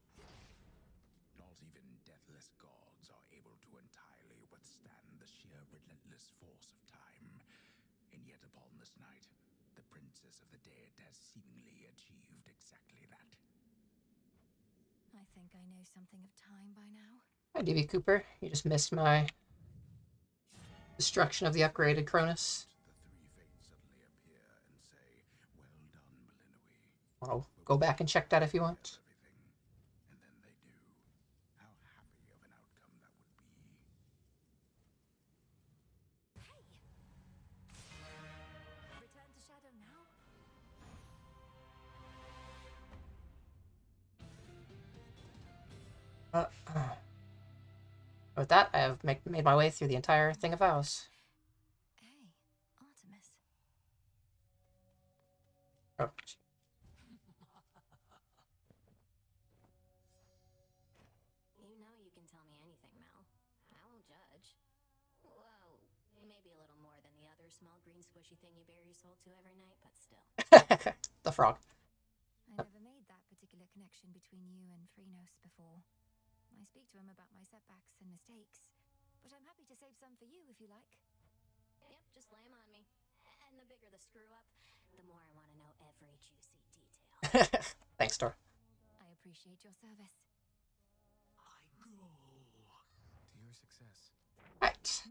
Not even deathless gods are able to entirely withstand the sheer relentless force of time. And yet upon this night, the Princess of the Dead has seemingly achieved exactly that. I think I know something of time by now. Hi, DB Cooper. You just missed my destruction of the upgraded Cronus. I'll go back and check that if you want. Return to Shadow now? With that, I have made my way through the entire Thing of Vows. Hey, Artemis. Oh. You know you can tell me anything, Mel. I won't judge. Well, maybe a little more than the other small green squishy thing you bare your soul to every night, but still. The frog. I never made that particular connection between you and Phrenos before. I speak to him about my setbacks and mistakes, but I'm happy to save some for you if you like. Yep, just lay 'em on me. And the bigger the screw up, the more I want to know every juicy detail. Thanks, Tor. I appreciate your service. I go to your success. Right.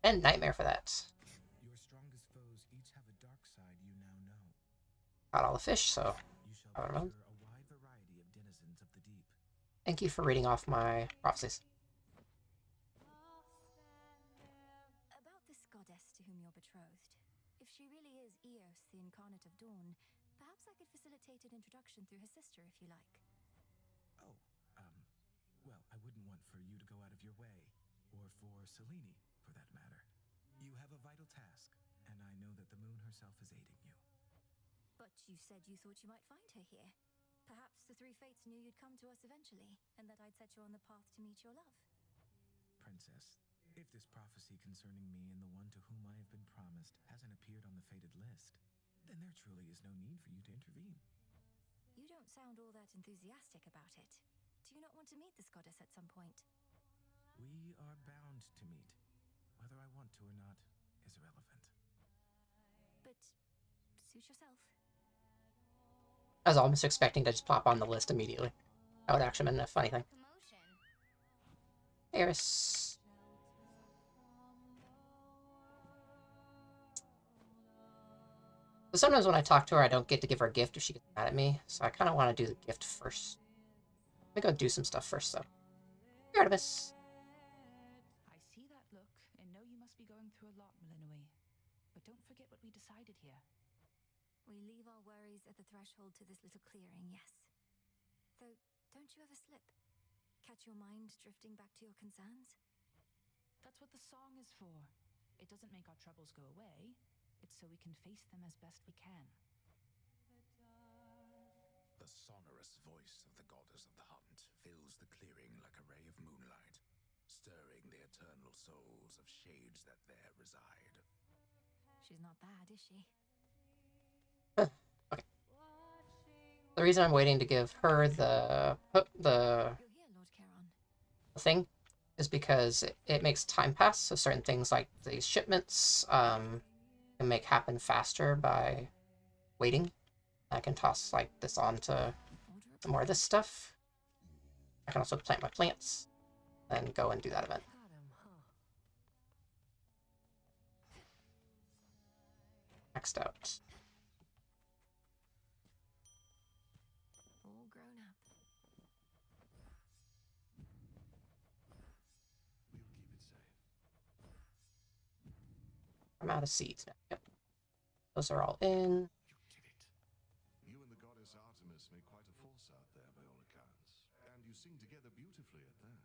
And Nightmare for that. Your strongest foes each have a dark side you now know. Got all the fish, so You shall I don't know. capture a wide variety of denizens of the deep. Thank you for reading off my prophecies. About this goddess to whom you're betrothed. If she really is Eos, the incarnate of dawn, perhaps I could facilitate an introduction through her sister if you like. Oh, well, I wouldn't want for you to go out of your way, or for Selene, for that matter. You have a vital task, and I know that the moon herself is aiding you. But you said you thought you might find her here. Perhaps the three fates knew you'd come to us eventually, and that I'd set you on the path to meet your love. Princess, if this prophecy concerning me and the one to whom I have been promised hasn't appeared on the fated list, then there truly is no need for you to intervene. You don't sound all that enthusiastic about it. Do you not want to meet this goddess at some point? We are bound to meet. Whether I want to or not is irrelevant. But Suit yourself. I was almost expecting to just pop on the list immediately. That would actually have been a funny thing. Eris. But sometimes when I talk to her, I don't get to give her a gift if she gets mad at me, so I kind of want to do the gift first. Let me go do some stuff first, though. Artemis. I see that look and know you must be going through a lot, Melinoi. But don't forget what we decided here. We leave our worries at the threshold to this little clearing, yes. Though, don't you ever slip? Catch your mind drifting back to your concerns? That's what the song is for. It doesn't make our troubles go away. It's so we can face them as best we can. The sonorous voice of the goddess of the hunt fills the clearing like a ray of moonlight, stirring the eternal souls of shades that there reside. She's not bad, is she? Okay. The reason I'm waiting to give her the thing is because it makes time pass, so certain things like these shipments can make happen faster by waiting. I can toss like this on to some more of this stuff. I can also plant my plants and go and do that event. Maxed out. All grown up. We'll keep it safe. I'm out of seeds now. Yep. Those are all in. You and the goddess Artemis make quite a force out there by all accounts. And you sing together beautifully at that.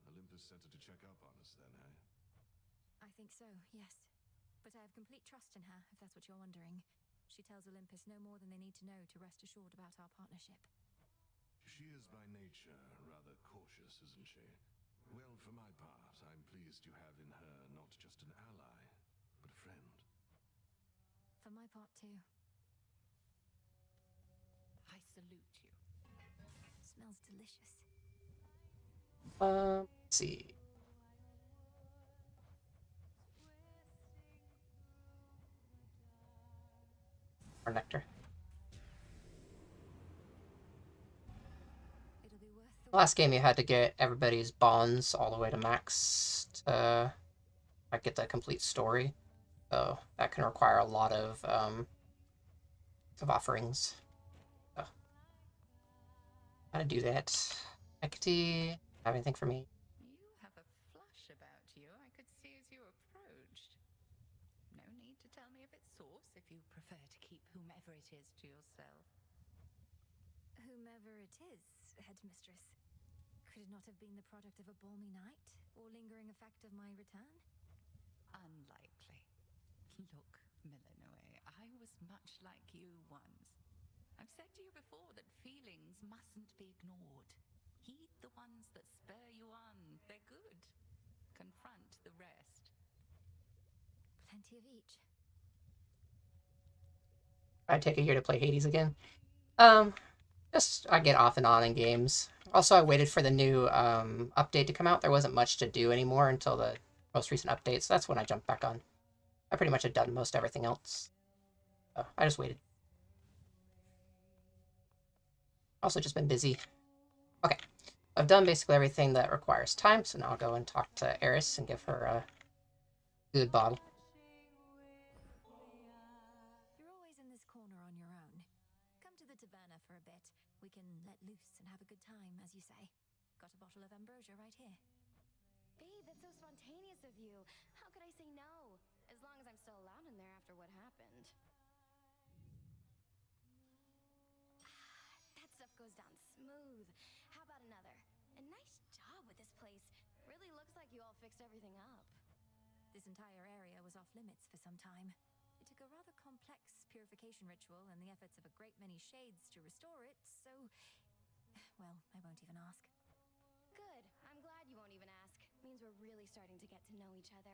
Olympus sent her to check up on us then, eh? I think so, yes. But I have complete trust in her, if that's what you're wondering. She tells Olympus no more than they need to know to rest assured about our partnership. She is by nature rather cautious, isn't she? Well, for my part, I'm pleased you have in her not just an ally, but a friend. For my part, too. I salute you. Smells delicious. Let's see. Or nectar. It'll be worth the Last game you had to get everybody's bonds all the way to max to get the complete story. So that can require a lot of offerings. So, how to do that? Hecate, have anything for me? You have a flush about you, I could see as you approached. No need to tell me of its source if you prefer to keep whomever it is to yourself. Whomever it is, headmistress. Could it not have been the product of a balmy night, or lingering effect of my return? Unlikely. Look, Melinoi, I was much like you once. I've said to you before that feelings mustn't be ignored. Heed the ones that spur you on. They're good. Confront the rest. Plenty of each. I take a year to play Hades again. Just I get off and on in games. Also, I waited for the new update to come out. There wasn't much to do anymore until the most recent update, so that's when I jumped back on. I pretty much had done most everything else. So I just waited. Also just been busy. Okay. I've done basically everything that requires time, so now I'll go and talk to Eris and give her a good bottle. You're always in this corner on your own. Come to the taverna for a bit. We can let loose and have a good time, as you say. Got a bottle of ambrosia right here. Babe, that's so spontaneous of you. How could I say no? As long as I'm still allowed in there after what happened. That stuff goes down smooth. How about another? And nice job with this place. Really looks like you all fixed everything up. This entire area was off limits for some time. It took a rather complex purification ritual and the efforts of a great many shades to restore it, so... Well, I won't even ask. Good. I'm glad you won't even ask. Means we're really starting to get to know each other.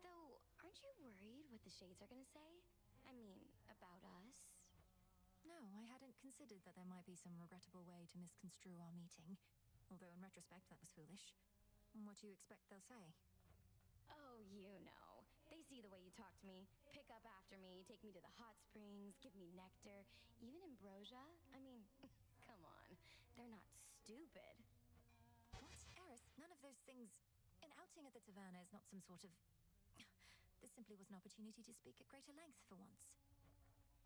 Though, aren't you worried what the shades are gonna say? I mean, about us? No, I hadn't considered that there might be some regrettable way to misconstrue our meeting. Although in retrospect, that was foolish. What do you expect they'll say? Oh, you know. They see see the way you talk to me, pick up after me, take me to the hot springs, give me nectar, even ambrosia. I mean, come on, they're not stupid. What? Eris, none of those things. An outing at the taverna is not some sort of... This simply was an opportunity to speak at greater length for once.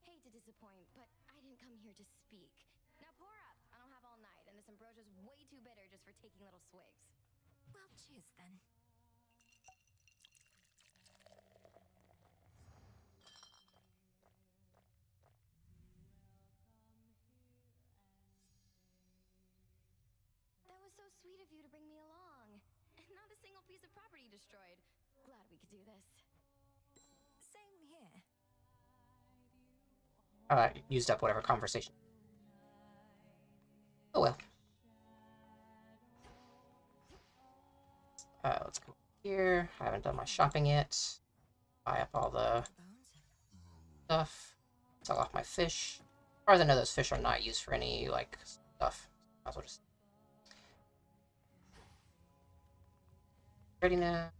Hate to disappoint, but I didn't come here to speak. Now pour up. I don't have all night, and this ambrosia's way too bitter just for taking little swigs. Well, cheers then. That was so sweet of you to bring me along. Not a single piece of property destroyed. Glad we could do this. Same here. Used up whatever conversation. Oh well. Let's come here. I haven't done my shopping yet. Buy up all the stuff. Sell off my fish. As far as I know, those fish are not used for any, like, stuff. Might as well just... Ready now.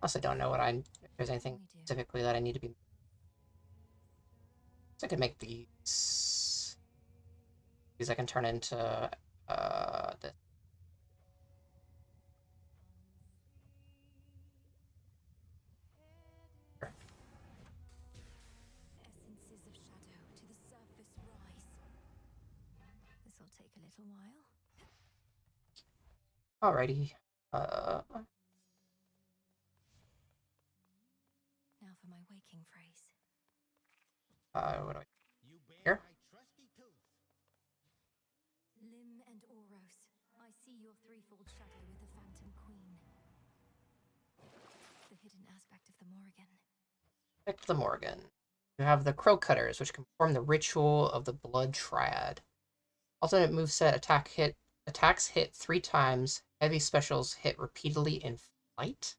Also don't know if there's anything specifically that I need to be... So I can make these. These I can turn into, this. Essences of shadow to the surface rise. This'll take a little while. Alrighty. Now for my waking phrase. What do I... Here? Lim and Oros, I see your threefold shadow with the Phantom Queen. The hidden aspect of the Morrigan. Back to the Morrigan. You have the Crow Cutters, which can perform the ritual of the Blood Triad. Alternate moveset attacks hit 3 times. Heavy specials hit repeatedly in flight.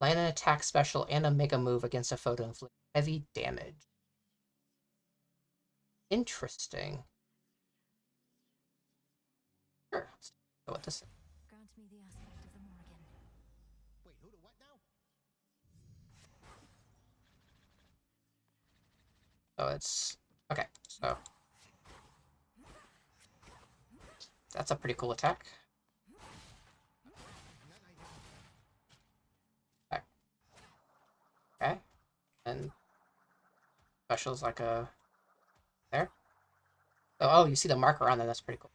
Land an attack special and a mega move against a foe to inflict heavy damage. Interesting. Sure, let's go with this. Grant me the aspect of the Morrigan. Wait, who to what now? So it's... Okay, so... That's a pretty cool attack. Okay. And specials like a... There. Oh, you see the marker on there. That's pretty cool.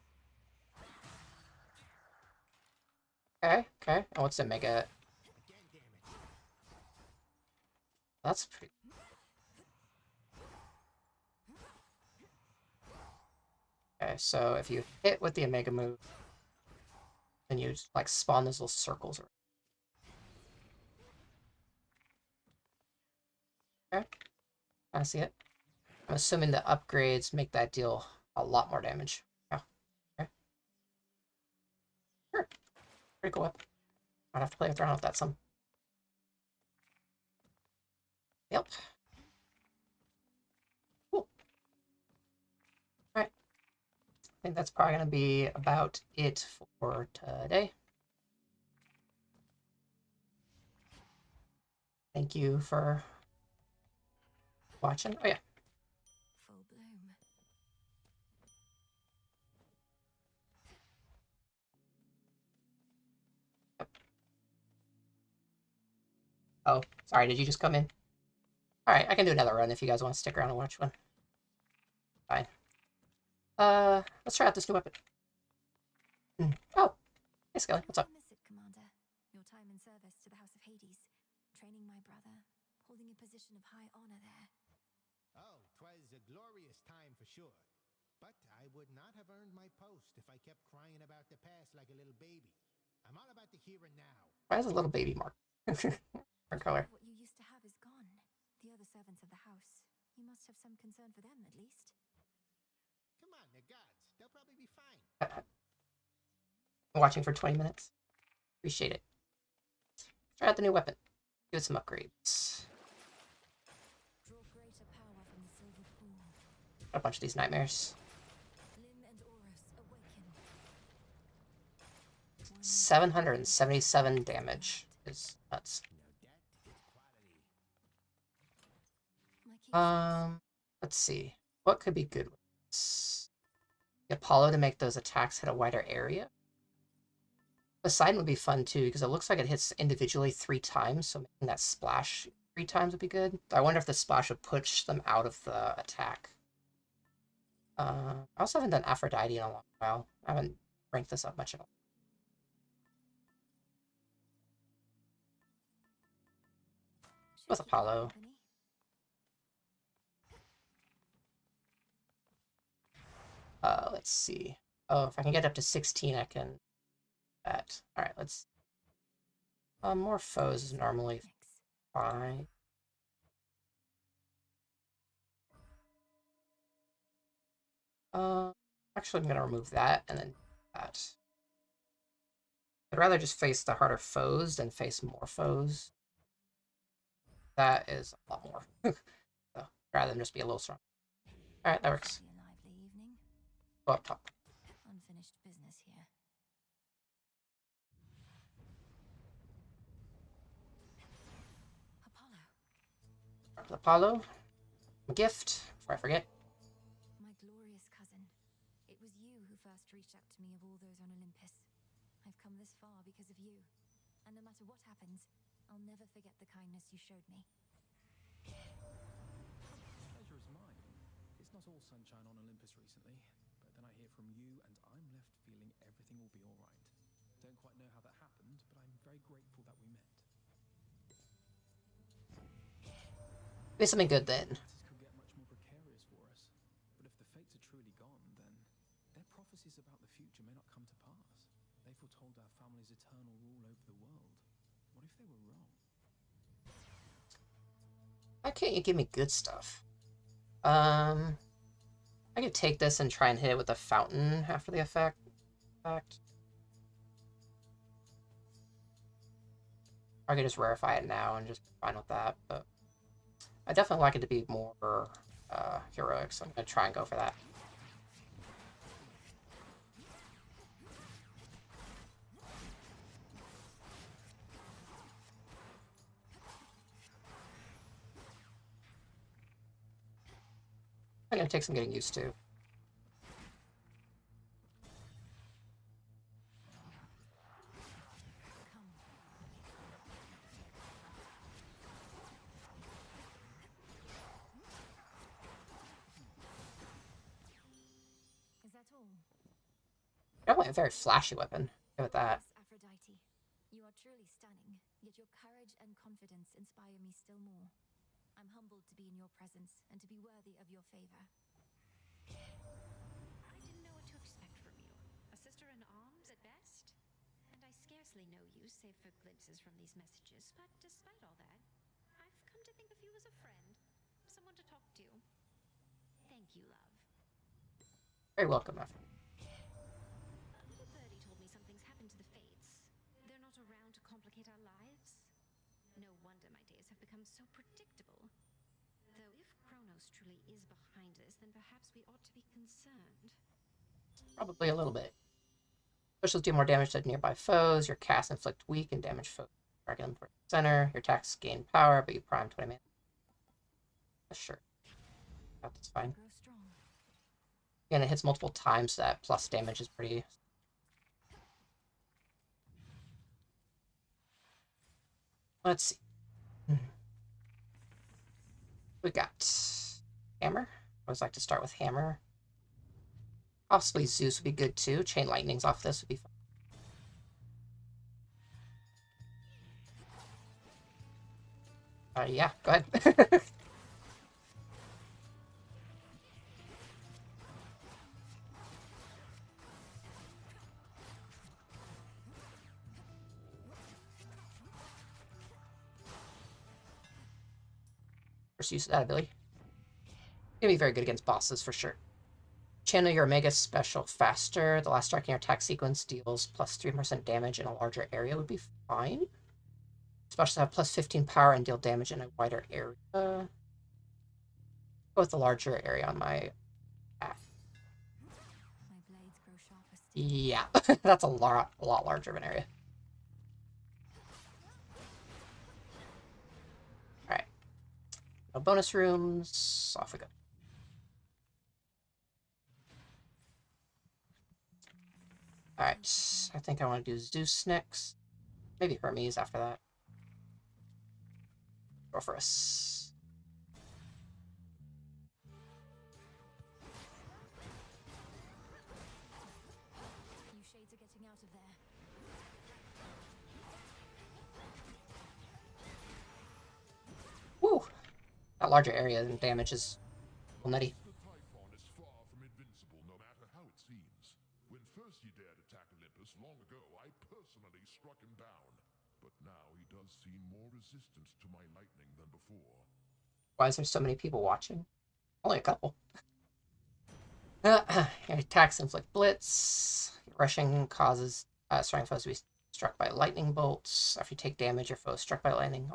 Okay, okay. And what's the mega? That's pretty... Okay, so if you hit with the Omega move, then you like spawn those little circles. Okay, I see it. I'm assuming the upgrades make that deal a lot more damage. Yeah. Okay. Sure. Pretty cool weapon. I'd have to play around with that some. Yep. Cool. Alright. I think that's probably going to be about it for today. Thank you for watching. Oh, yeah. Full bloom. Oh, sorry. Did you just come in? All right, I can do another run if you guys want to stick around and watch one. Fine. Let's try out this new weapon. Oh, hey Skelly, what's up? I miss it, Commander. Your time in service to the House of Hades, training my brother, holding a position of high honor there. Oh, 'twas a glorious time for sure. But I would not have earned my post if I kept crying about the past like a little baby. I'm all about the here and now. Why is a little baby mark? Different color. What you used to have is gone. The other servants of the house. You must have some concern for them, at least. Come on, they're gods. They'll probably be fine. Watching for 20 minutes. Appreciate it. Try out the new weapon. Give it some upgrades. Draw greater power from the silver pool. A bunch of these nightmares. Lim and Oros awaken. 777 damage is nuts. Let's see. What could be good with this? Apollo to make those attacks hit a wider area. Poseidon would be fun too, because it looks like it hits individually 3 times, so making that splash 3 times would be good. I wonder if the splash would push them out of the attack. I also haven't done Aphrodite in a long while. I haven't ranked this up much at all. With Apollo. Let's see. Oh, if I can get up to 16, I can... That. Alright, let's... more foes is normally fine. Actually, I'm gonna remove that and then that. I'd rather just face the harder foes than face more foes. That is a lot more. So, rather than just be a little strong. Alright, that works. Go up top. Unfinished business here. Apollo. A gift, before I forget. My glorious cousin. It was you who first reached out to me of all those on Olympus. I've come this far because of you. And no matter what happens, I'll never forget the kindness you showed me. Pleasure is mine. It's not all sunshine on Olympus recently, but then I hear from you and I'm left feeling everything will be alright. Don't quite know how that happened, but I'm very grateful that we met. Be something good then. Could get much more precarious for us, but if the fates are truly gone, then their prophecies about the future may not come to pass. They foretold our family's eternal rule over the world. What if they were wrong? Why can't you give me good stuff? I could take this and try and hit it with a fountain after the effect. Or I could just rarefy it now and just be fine with that, but I definitely like it to be more heroic, so I'm going to try and go for that. I'm going to take some getting used to. Is that all? Definitely a very flashy weapon. Give it that. Yes, Aphrodite. You are truly stunning, yet your courage and confidence inspire me still more. I'm humbled to be in your presence and to be worthy of your favor. I didn't know what to expect from you. A sister in arms at best? And I scarcely know you, save for glimpses from these messages, but despite all that, I've come to think of you as a friend. Someone to talk to. Thank you, love. Very welcome, Aphrodite. A little birdie told me something's happened to the Fates. They're not around to complicate our lives. No wonder my days have become so predictable. Though if Kronos truly is behind this, then perhaps we ought to be concerned. Probably a little bit. Specials do more damage to nearby foes. Your casts inflict weak and damage foes. Target them for the center. Your attacks gain power, but you prime 20 mana. Sure. That's fine. Again, it hits multiple times, so that plus damage is pretty... Let's see. We got Hammer. I always like to start with Hammer. Possibly Zeus would be good too. Chain Lightnings off this would be fun. Yeah, go ahead. First use of that ability. Gonna be very good against bosses for sure. Channel your Omega special faster. The last strike in your attack sequence deals plus 3% damage in a larger area would be fine. Especially have plus 15 power and deal damage in a wider area. Go with the larger area on my attack. Yeah, that's a lot larger of an area. Alright. No bonus rooms. Off we go. Alright, I think I want to do Zeus next. Maybe Hermes after that. Go for us. You shades are getting out of there. Woo! That larger area and damage is a little nutty. The Typhon is far from invincible, no matter how it seems. When first he dared attack Olympus long ago, I personally struck him down. But now he does seem more resistant to my lightning than before. Why is there so many people watching? Only a couple. Your attacks inflict blitz. Rushing causes strong foes to be struck by lightning bolts. After you take damage, your foe is struck by lightning.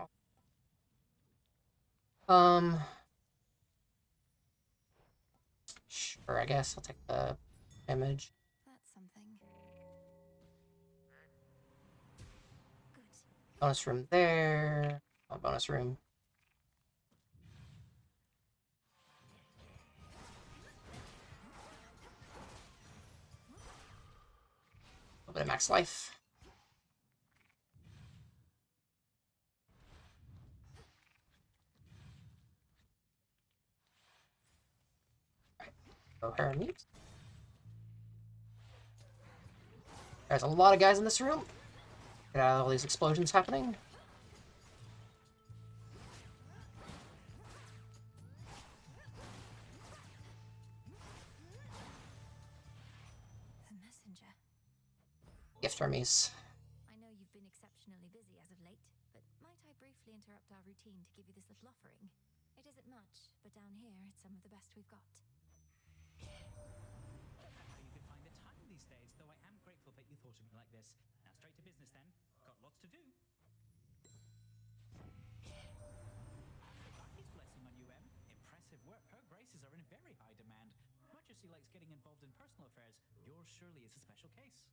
Sure, I guess I'll take the damage. That's something. Good. Bonus room there. Oh, bonus room. A little bit of max life. Hermes. There's a lot of guys in this room. Get out of all these explosions happening. The messenger. Gift Hermes. I know you've been exceptionally busy as of late, but might I briefly interrupt our routine to give you this little offering? It isn't much, but down here it's some of the best we've got. How you can find the time these days, though I am grateful that you thought of me like this. Now straight to business then. Got lots to do. His blessing on you, Em. Impressive work. Her graces are in very high demand. Much as she likes getting involved in personal affairs, yours surely is a special case.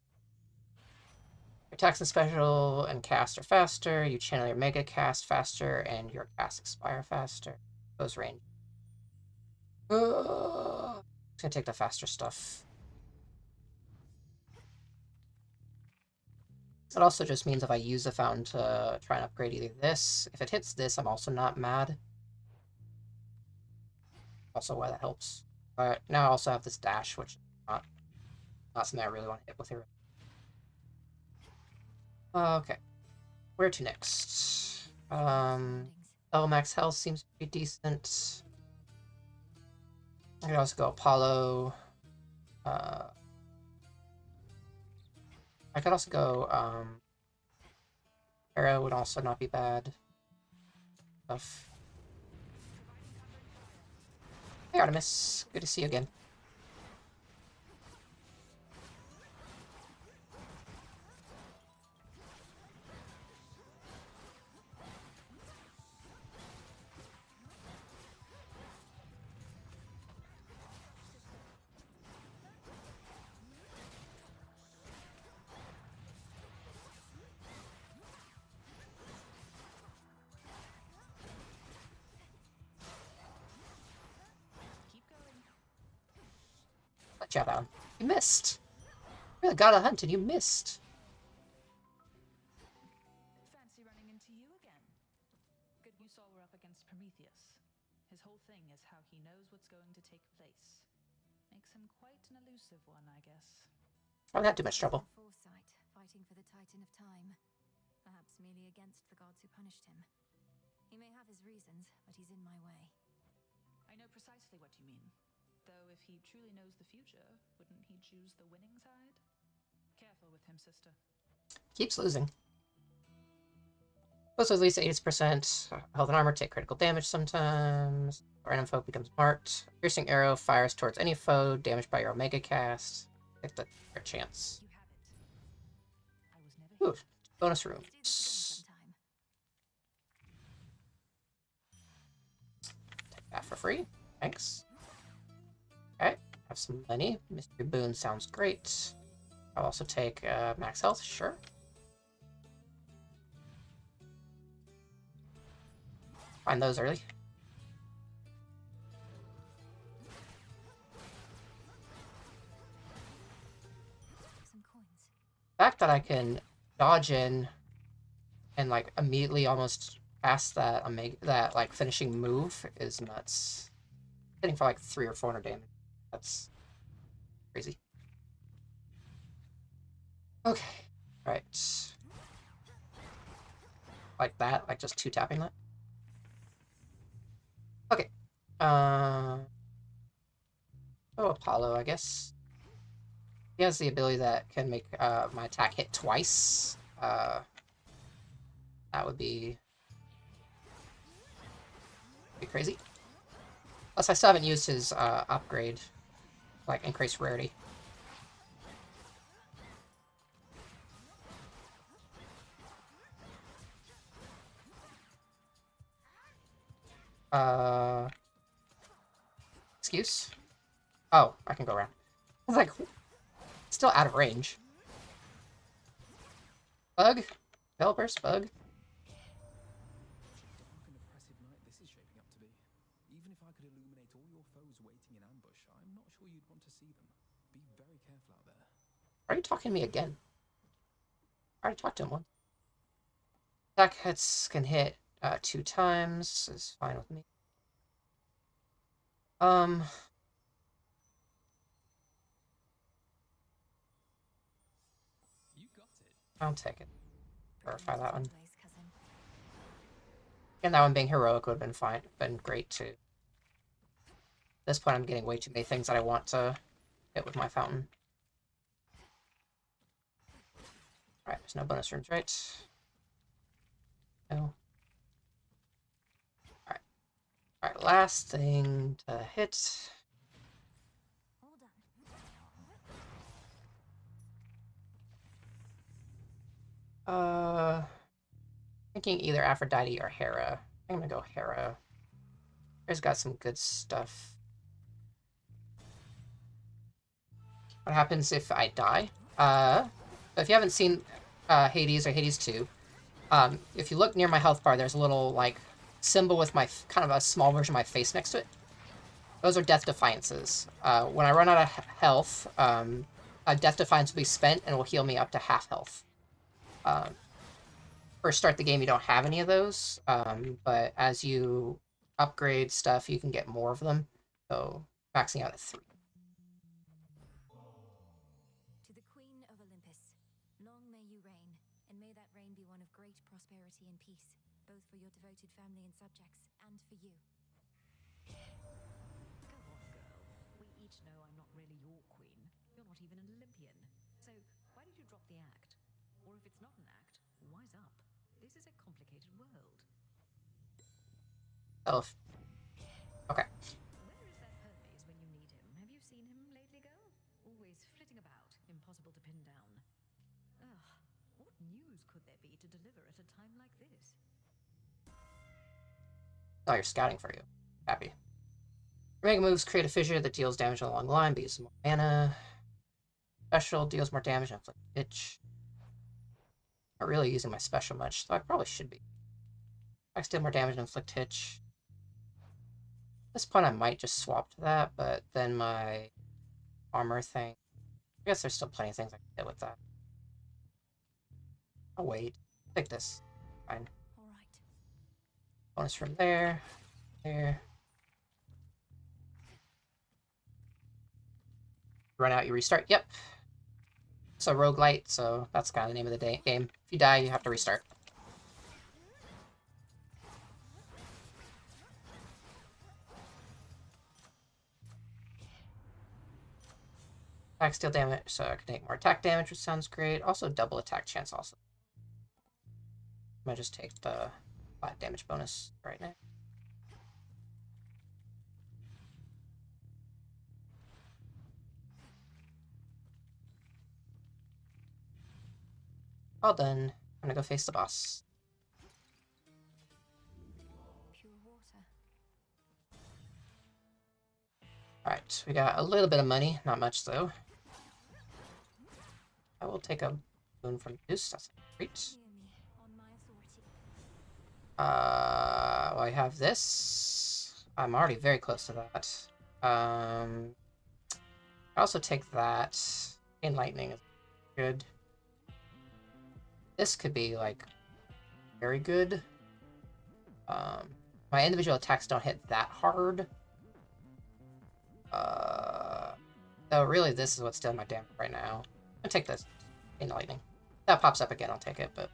Your attacks and special and cast are faster. You channel your mega cast faster, and your casts expire faster. Close range. It's gonna take the faster stuff. It also just means if I use the fountain to try and upgrade either this, if it hits this, I'm also not mad. Also why that helps. But now I also have this dash, which is not something I really want to hit with here. Okay. Where to next? Max health seems pretty decent. I could also go Apollo. I could also go, Arrow would also not be bad. Stuff. Hey Artemis, good to see you again. Let you down. You missed. You really got a hunt and you missed. Fancy running into you again. Good you saw we're up against Prometheus. His whole thing is how he knows what's going to take place. Makes him quite an elusive one, I guess. I got too much trouble. Foresight, fighting for the Titan of Time. Perhaps merely against the gods who punished him. He may have his reasons, but he's in my way. I know precisely what you mean. Though if he truly knows the future, wouldn't he choose the winning side? Careful with him, sister. Keeps losing. Plus at least 80% health and armor, take critical damage sometimes. Random foe becomes marked. Piercing arrow fires towards any foe damaged by your Omega cast. Take the chance. Ooh, bonus rooms. Take that for free. Thanks. Okay, have some money. Mystery Boon sounds great. I'll also take max health, sure. Find those early. The fact that I can dodge in and like immediately almost past that like finishing move is nuts. Hitting for like 300 or 400 damage. That's crazy. Okay. Alright. Like that, like just 2 tapping that. Okay. Oh, Apollo, I guess. He has the ability that can make my attack hit twice. That would be crazy. Plus, I still haven't used his upgrade, like increased rarity. Excuse? Oh, I can go around. I was like, still out of range. Bug? Developers? Bug? Dark and oppressive night this is shaping up to be. Even if I could illuminate all your foes waiting in ambush, I'm not sure you'd want to see them. Be very careful out there. Are you talking to me again? I already talked to him once. Attack hits can hit 2 times. Is fine with me. You got it. I'll take it. Verify that one. And that one being heroic would have been fine. Been great too. At this point, I'm getting way too many things that I want to hit with my fountain. Alright, there's no bonus rooms, right? No. Alright. Alright, last thing to hit. Thinking either Aphrodite or Hera. I'm gonna go Hera. Hera's got some good stuff. What happens if I die? If you haven't seen Hades or Hades 2, if you look near my health bar, there's a little like symbol with my kind of a small version of my face next to it. Those are Death Defiances. When I run out of health, a Death Defiance will be spent and will heal me up to half health. First start the game, you don't have any of those, but as you upgrade stuff, you can get more of them. So maxing out at 3. To the Queen of Olympus, long may you reign, and may that reign be one of great prosperity and peace, both for your devoted family and subjects, and for you. Go on, girl. We each know I'm not really your queen. You're not even an Olympian. So why did you drop the act? Or if it's not an act, wise up. This is a complicated world. Oh. Okay. Where is that Hermes when you need him? Have you seen him lately, girl? Always flitting about, impossible to pin down. Ugh, what news could there be to deliver at a time like this? Oh, you're scouting for you. Happy. Your mega moves create a fissure that deals damage along the line, but uses more mana. Special deals more damage and inflict itch. Not really using my special much, though I probably should be. I deal more damage and inflict hitch. At this point, I might just swap to that, but then my armor thing. I guess there's still plenty of things I can hit with that. Oh, wait. Take this. Fine. Alright. Bonus from there. There. Run out, you restart. Yep. It's a roguelite, so that's kind of the name of the game. If you die, you have to restart. Attack steal damage, so I can take more attack damage, which sounds great. Also, double attack chance also. I might just take the 5 damage bonus right now. All done. I'm gonna go face the boss. Pure water. Alright, we got a little bit of money. Not much, though. I will take a boon from Zeus. That's great. Well, I have this. I'm already very close to that. I also take that. In lightning is good. This could be like very good. My individual attacks don't hit that hard. Though really this is what's doing my damage right now. I'll take this in lightning. If that pops up again, I'll take it, but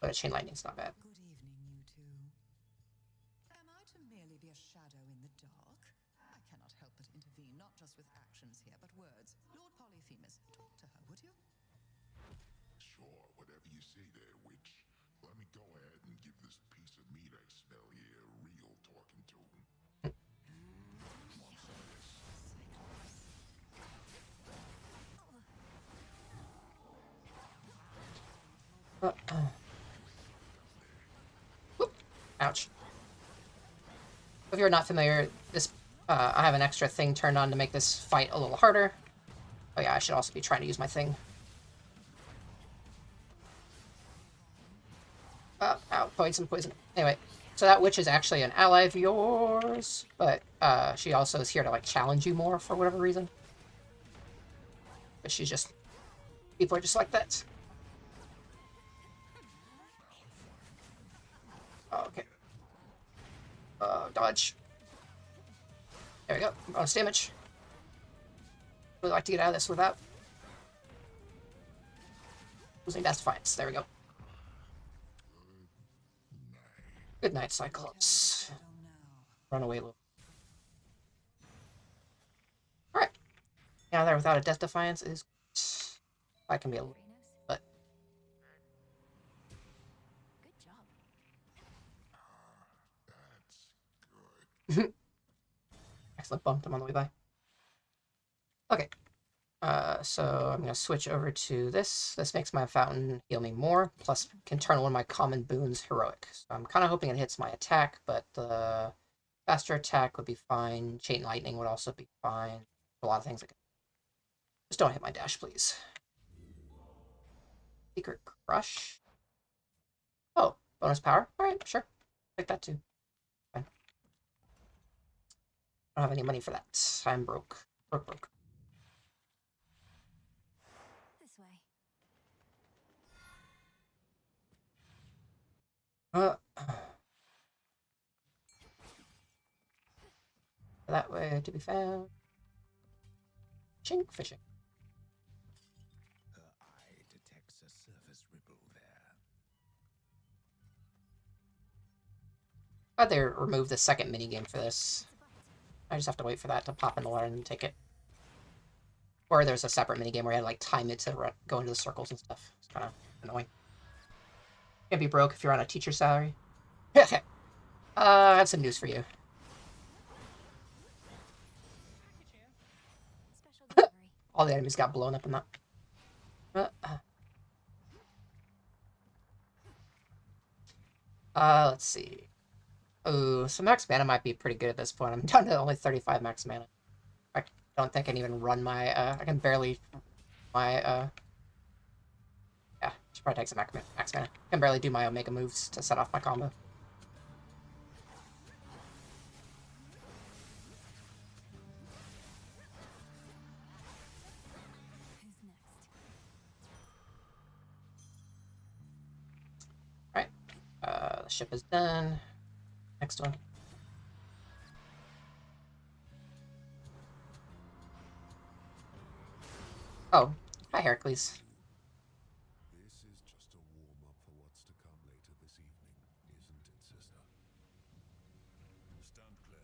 a chain lightning's not bad. Good evening, you two. Am I to merely be a shadow in the dark? I cannot help but intervene, not just with actions here, but words. Lord Polyphemus, talk to her, would you? Sure, whatever you say there, witch. Let me go ahead and give this piece of meat I smell here a real talking to. Ouch. If you're not familiar, this I have an extra thing turned on to make this fight a little harder. Oh yeah, I should also be trying to use my thing. Ow, poison. Anyway, so that witch is actually an ally of yours, but she also is here to like challenge you more for whatever reason. But she's just... people are just like that. Oh, okay. Dodge. There we go. Bonus damage. Really like to get out of this without losing Death Defiance. There we go. Good night, Cyclops. Run away, little. Alright. Now there without a Death Defiance is... I can be a little... but... Excellent, bumped him on the way by. Okay. So I'm going to switch over to this. This makes my fountain heal me more, plus can turn one of my common boons heroic. So I'm kind of hoping it hits my attack, but the faster attack would be fine. Chain lightning would also be fine. A lot of things. Just don't hit my dash, please. Secret Crush. Oh, bonus power. All right, sure. Take that too. Fine. I don't have any money for that. I'm broke. Broke. This way. That way to be found. Chink fishing. Her eye detects a surface ripple there. Glad they removed the second minigame for this. I just have to wait for that to pop in the water and take it. Or there's a separate minigame where you had to like time it to go into the circles and stuff. It's kind of annoying. Can't be broke if you're on a teacher salary. I have some news for you. All the enemies got blown up in that. Let's see. Oh, so max mana might be pretty good at this point. I'm down to only 35 max mana. I don't think I can even run my, I can barely, yeah, should probably take some max mana. I can barely do my Omega moves to set off my combo. Alright, the ship is done. Next one. Oh, hi Heracles. This is just a warm-up for what's to come later this evening, isn't it, sister? Stand clear.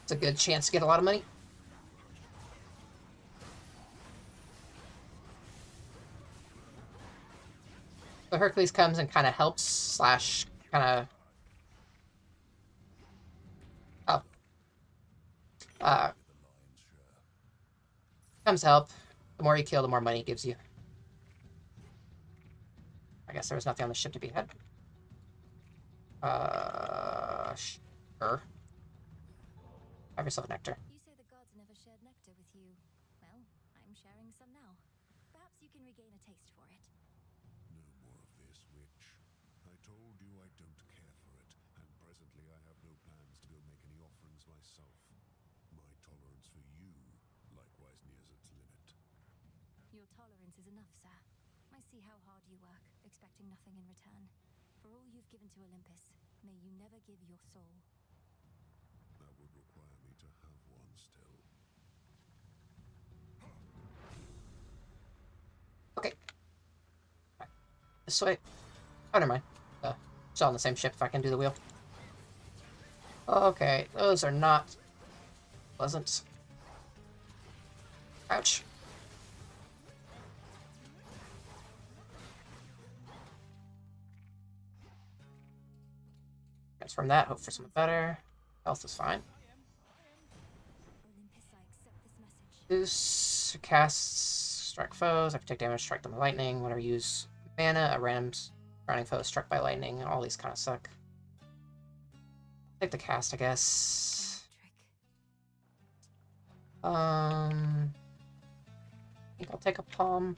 It's a good chance to get a lot of money. So Hercules comes and kind of helps, slash, kind of... Oh. Comes to help. The more you kill, the more money it gives you. I guess there was nothing on the ship to be had. Sure. Have yourself a nectar. You say the gods never shared nectar with you. Well, I'm sharing some now. Perhaps you can regain a taste for it. No more of this, witch. I told you I don't care for it, and presently I have no plans to go make any offerings myself. My tolerance for you likewise nears its limit. Your tolerance is enough, sir. I see how hard you work, expecting nothing in return. For all you've given to Olympus, may you never give your soul. That would require me to have one still. Okay. Right. This way. Oh, never mind. Still on the same ship if I can do the wheel. Okay, those are not pleasant. Ouch. Transform that, hope for something better. Health is fine. Boost, casts, strike foes. I can take damage, strike them with lightning. Whenever you use mana, a random surrounding foe is struck by lightning. All these kind of suck. Take the cast, I guess. I think I'll take a palm.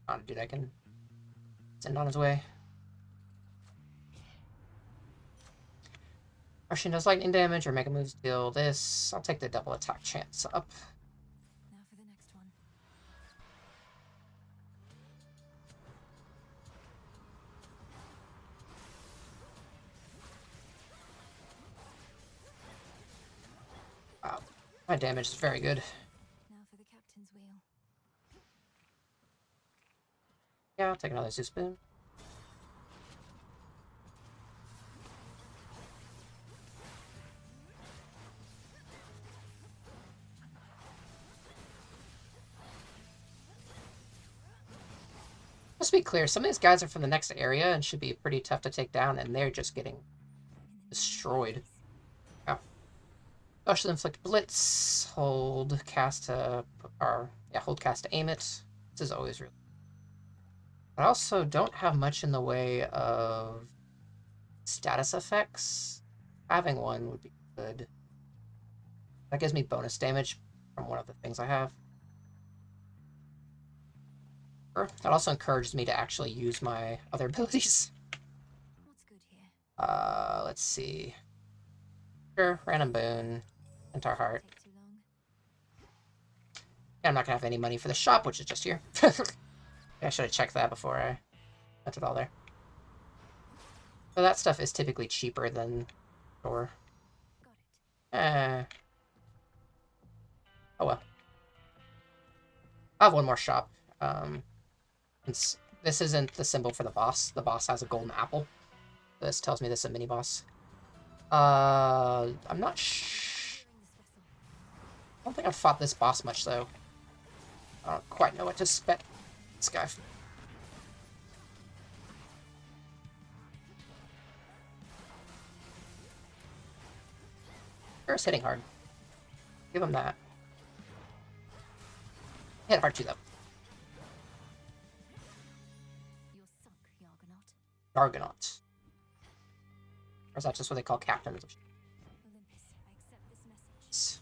Not a dude I can send on his way. Rushing does lightning damage or mega moves deal this. I'll take the double attack chance up. Now for the next one. Wow. My damage is very good. Now for the captain's wheel. Yeah, I'll take another Zeus boon. Let's be clear, some of these guys are from the next area and should be pretty tough to take down, and they're just getting destroyed. Oh. Special inflict blitz, hold cast to, hold cast to aim it. This is always really. I also don't have much in the way of status effects. Having one would be good. That gives me bonus damage from one of the things I have. That also encourages me to actually use my other abilities. What's good here? Let's see. Sure, random boon, Centaur Heart. Yeah, I'm not gonna have any money for the shop, which is just here. I should have checked that before I put it all there. So that stuff is typically cheaper than store. Oh well. I have one more shop. This isn't the symbol for the boss. The boss has a golden apple. This tells me this is a mini boss. I'm not I don't think I've fought this boss much though. I don't quite know what to expect. This guy. First hitting hard. Give him that. Hit hard too though. You're sunk, Yargonaut. Yargonaut. Or is that just what they call captains? Olympus, I accept this message.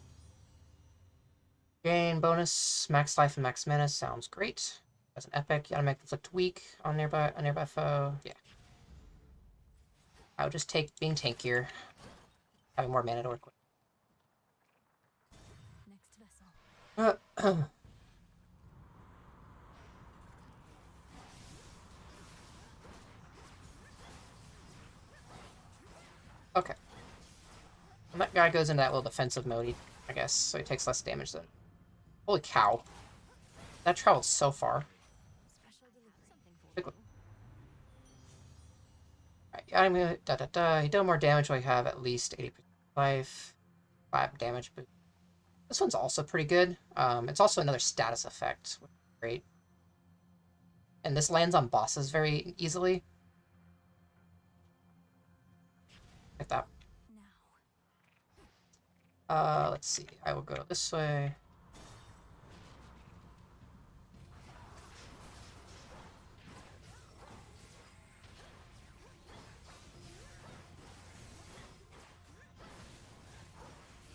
Gain bonus, max life and max mana sounds great. As an epic, you gotta make inflict weak on a nearby foe. Yeah. I would just take being tankier. Having more mana to work with. Next vessel. Okay. And that guy goes into that little defensive mode, I guess, so he takes less damage then. Holy cow. That traveled so far. Alright, I'm gonna you deal more damage while you have at least 80% life. 5 damage boost. This one's also pretty good. It's also another status effect, which is great. And this lands on bosses very easily. Like that. Let's see. I will go this way.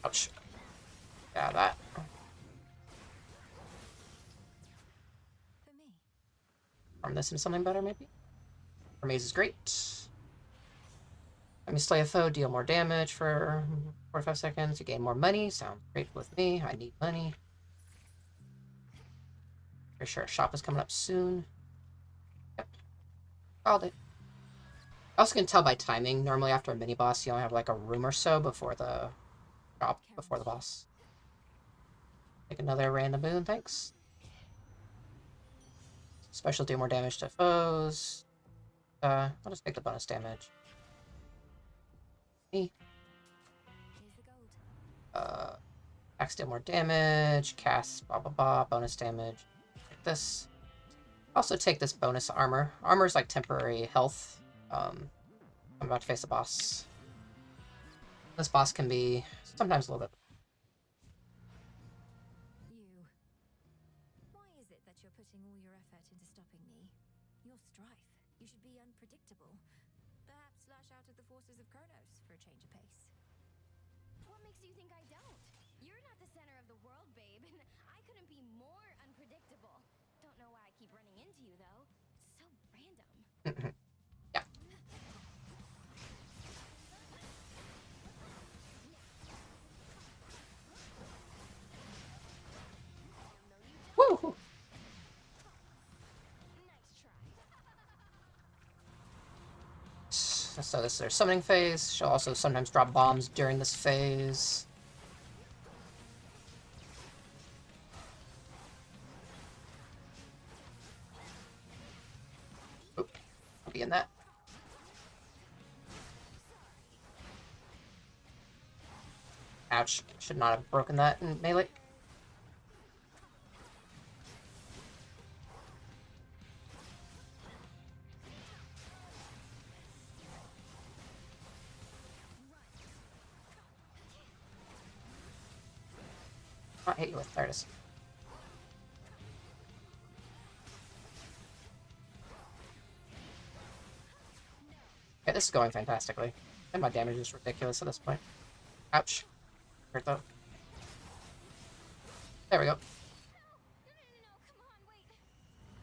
Ouch. Yeah, that. Turn this into something better, maybe? Maze is great. Let me slay a foe, deal more damage for 45 seconds. You gain more money. Sounds great with me. I need money. Pretty sure a shop is coming up soon. Yep. Called it. I also can tell by timing. Normally after a mini boss, you only have like a room or so before the shop, before the boss. Take another random boon, thanks. Special do more damage to foes. I'll just take the bonus damage. Me. Axe deal more damage. Cast blah blah blah. Bonus damage. Like this. Also take this bonus armor. Armor is like temporary health. I'm about to face a boss. This boss can be sometimes a little bit. Why is it that you're putting all your effort into stopping me? You're Strife. You should be unpredictable. Perhaps slash out at the forces of Kronos for a change of pace. What makes you think I don't? You're not the center of the world, babe, and I couldn't be more unpredictable. Don't know why I keep running into you, though. So random. Yeah. Woo! So this is their summoning phase. She'll also sometimes drop bombs during this phase. Oop, I'll be in that. Ouch, should not have broken that in melee. I hit you with. There it is. Okay, this is going fantastically. And my damage is ridiculous at this point. Ouch. Hurt though. There we go.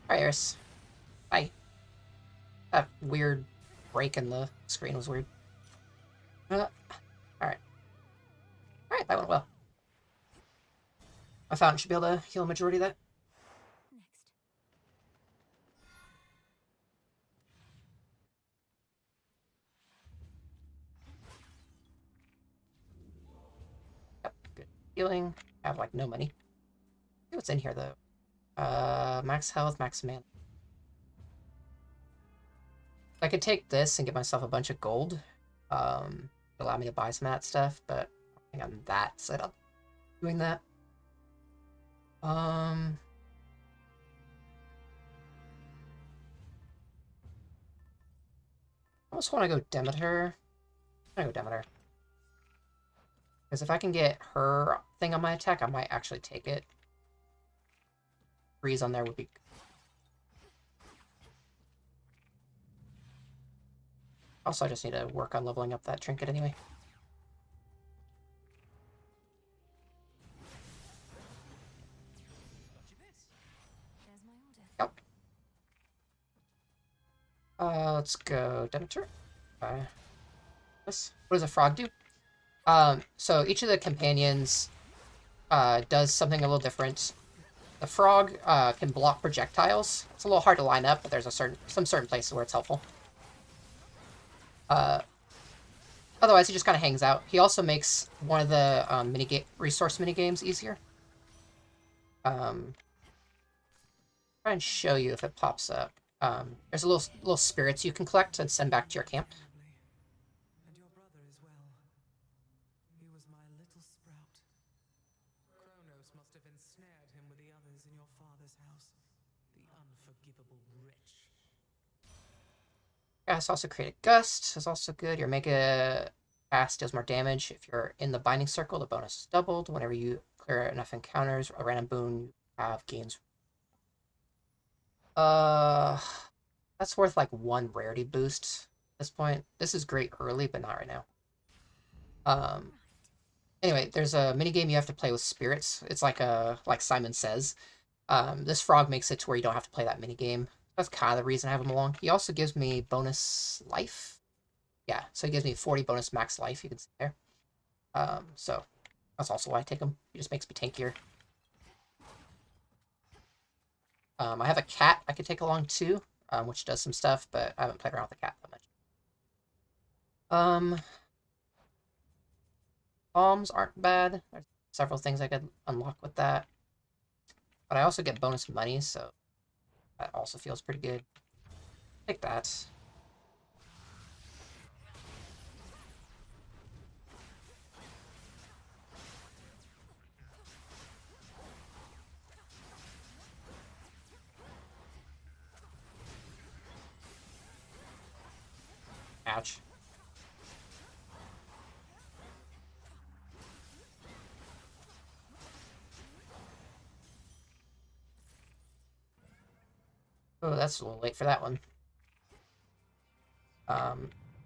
Alright, Eris. Bye. That weird break in the screen was weird. Alright. Alright, that went well. My fountain should be able to heal a majority of that. Yep, good healing. I have like no money. See what's in here though. Max health, max mana. I could take this and get myself a bunch of gold. Allow me to buy some of that stuff, but I don't think I'm that set up doing that. I almost want to go Demeter. I'm gonna go Demeter. Because if I can get her thing on my attack, I might actually take it. Freeze on there would be... Also, I just need to work on leveling up that trinket anyway. Yep. Let's go Demeter. What does a frog do? So each of the companions does something a little different. The frog can block projectiles. It's a little hard to line up, but there's some certain places where it's helpful. Otherwise, he just kind of hangs out. He also makes one of the resource minigames easier. Try and show you if it pops up. There's a little spirits you can collect and send back to your camp. And your brother as well. He was my little sprout. Kronos must have ensnared him with the others in your father's house. The unforgivable wretch. Yeah, it's also created Gust. Is also good. Your Mega cast deals more damage. If you're in the binding circle, the bonus is doubled. Whenever you clear enough encounters, a random boon you have gains. That's worth like 1 rarity boost at this point. This is great early, but not right now. Anyway, there's a minigame you have to play with spirits. It's like Simon Says. This frog makes it to where you don't have to play that minigame. That's kind of the reason I have him along. He also gives me bonus life. Yeah, so he gives me 40 bonus max life, you can see there. So that's also why I take him. He just makes me tankier. I have a cat I could take along too, which does some stuff, but I haven't played around with the cat that much. Bombs aren't bad. There's several things I could unlock with that. But I also get bonus money, so that also feels pretty good. Take that. Ouch. Oh, that's a little late for that one.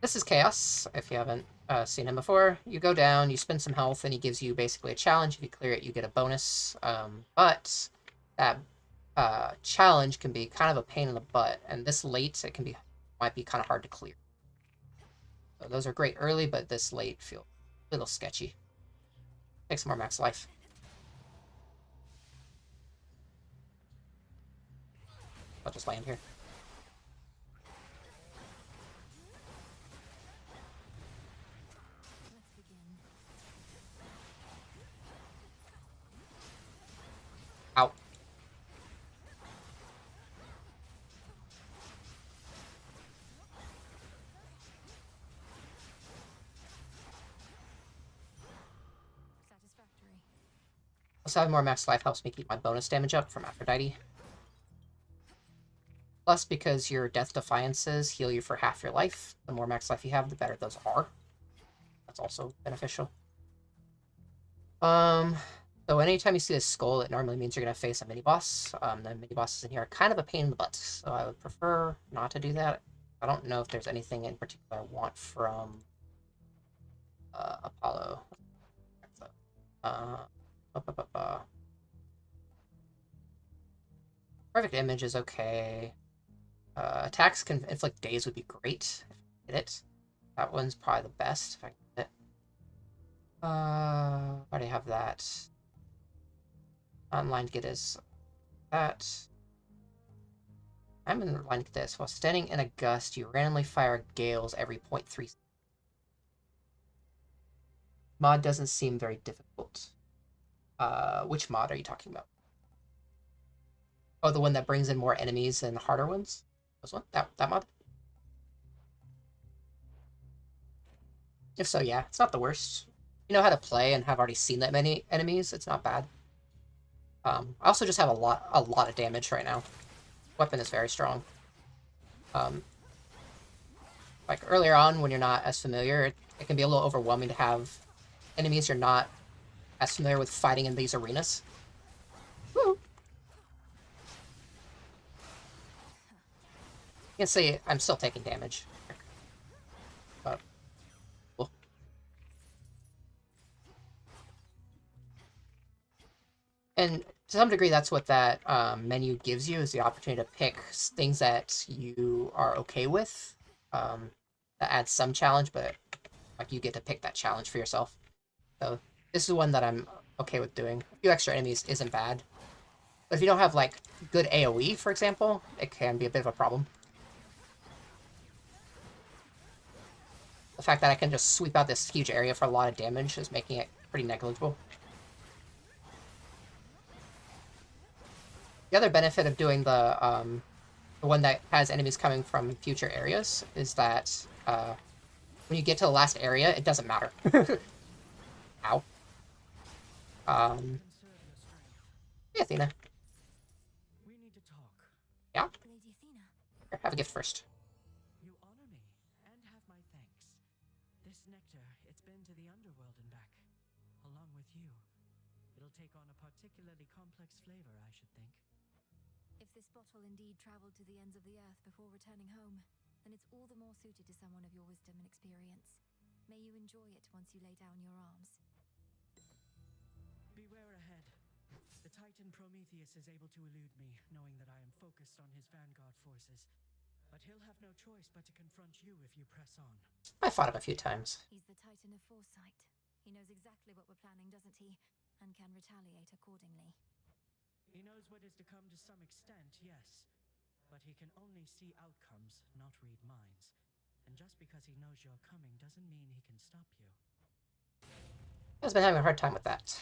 This is Chaos, if you haven't seen him before. You go down, you spend some health, and he gives you basically a challenge. If you clear it, you get a bonus. But that challenge can be kind of a pain in the butt, and this late, might be kind of hard to clear. So those are great early, but this late feel a little sketchy. Take some more max life. I'll just land here. Ow. Also, having more max life helps me keep my bonus damage up from Aphrodite. Plus, because your Death Defiances heal you for half your life, the more max life you have, the better those are. That's also beneficial. So anytime you see this skull, it normally means you're going to face a mini-boss. The mini-bosses in here are kind of a pain in the butt, so I would prefer not to do that. I don't know if there's anything in particular I want from Apollo. Perfect Image is okay. Attacks can inflict daze would be great if I get it. That one's probably the best if I get it. I already have that. Online to get is that. I'm in line to get this. While standing in a gust, you randomly fire gales every 0.3. Mod doesn't seem very difficult. Which mod are you talking about? Oh, the one that brings in more enemies and harder ones? This one? That mod? If so, yeah, it's not the worst. You know how to play and have already seen that many enemies, it's not bad. I also just have a lot of damage right now. Weapon is very strong. Like earlier on, when you're not as familiar, it can be a little overwhelming to have enemies you're not as familiar with fighting in these arenas. Woo! You can see I'm still taking damage. But, cool. And to some degree, that's what that menu gives you, is the opportunity to pick things that you are okay with. That adds some challenge, but like you get to pick that challenge for yourself. So this is one that I'm okay with doing. A few extra enemies isn't bad. But if you don't have like good AoE, for example, it can be a bit of a problem. The fact that I can just sweep out this huge area for a lot of damage is making it pretty negligible. The other benefit of doing the one that has enemies coming from future areas is that when you get to the last area, it doesn't matter. Ow. Hey, Athena. We need to talk. Yeah? Lady Athena. Here, have a gift first. You honor me and have my thanks. This nectar, it's been to the underworld and back, along with you. It'll take on a particularly complex flavor, I should think. If this bottle indeed traveled to the ends of the earth before returning home, then it's all the more suited to someone of your wisdom and experience. May you enjoy it once you lay down your arms. Beware ahead. The Titan Prometheus is able to elude me, knowing that I am focused on his vanguard forces. But he'll have no choice but to confront you if you press on. I fought him a few times. He's the Titan of Foresight. He knows exactly what we're planning, doesn't he? And can retaliate accordingly. He knows what is to come to some extent, yes. But he can only see outcomes, not read minds. And just because he knows you're coming doesn't mean he can stop you. I've been having a hard time with that.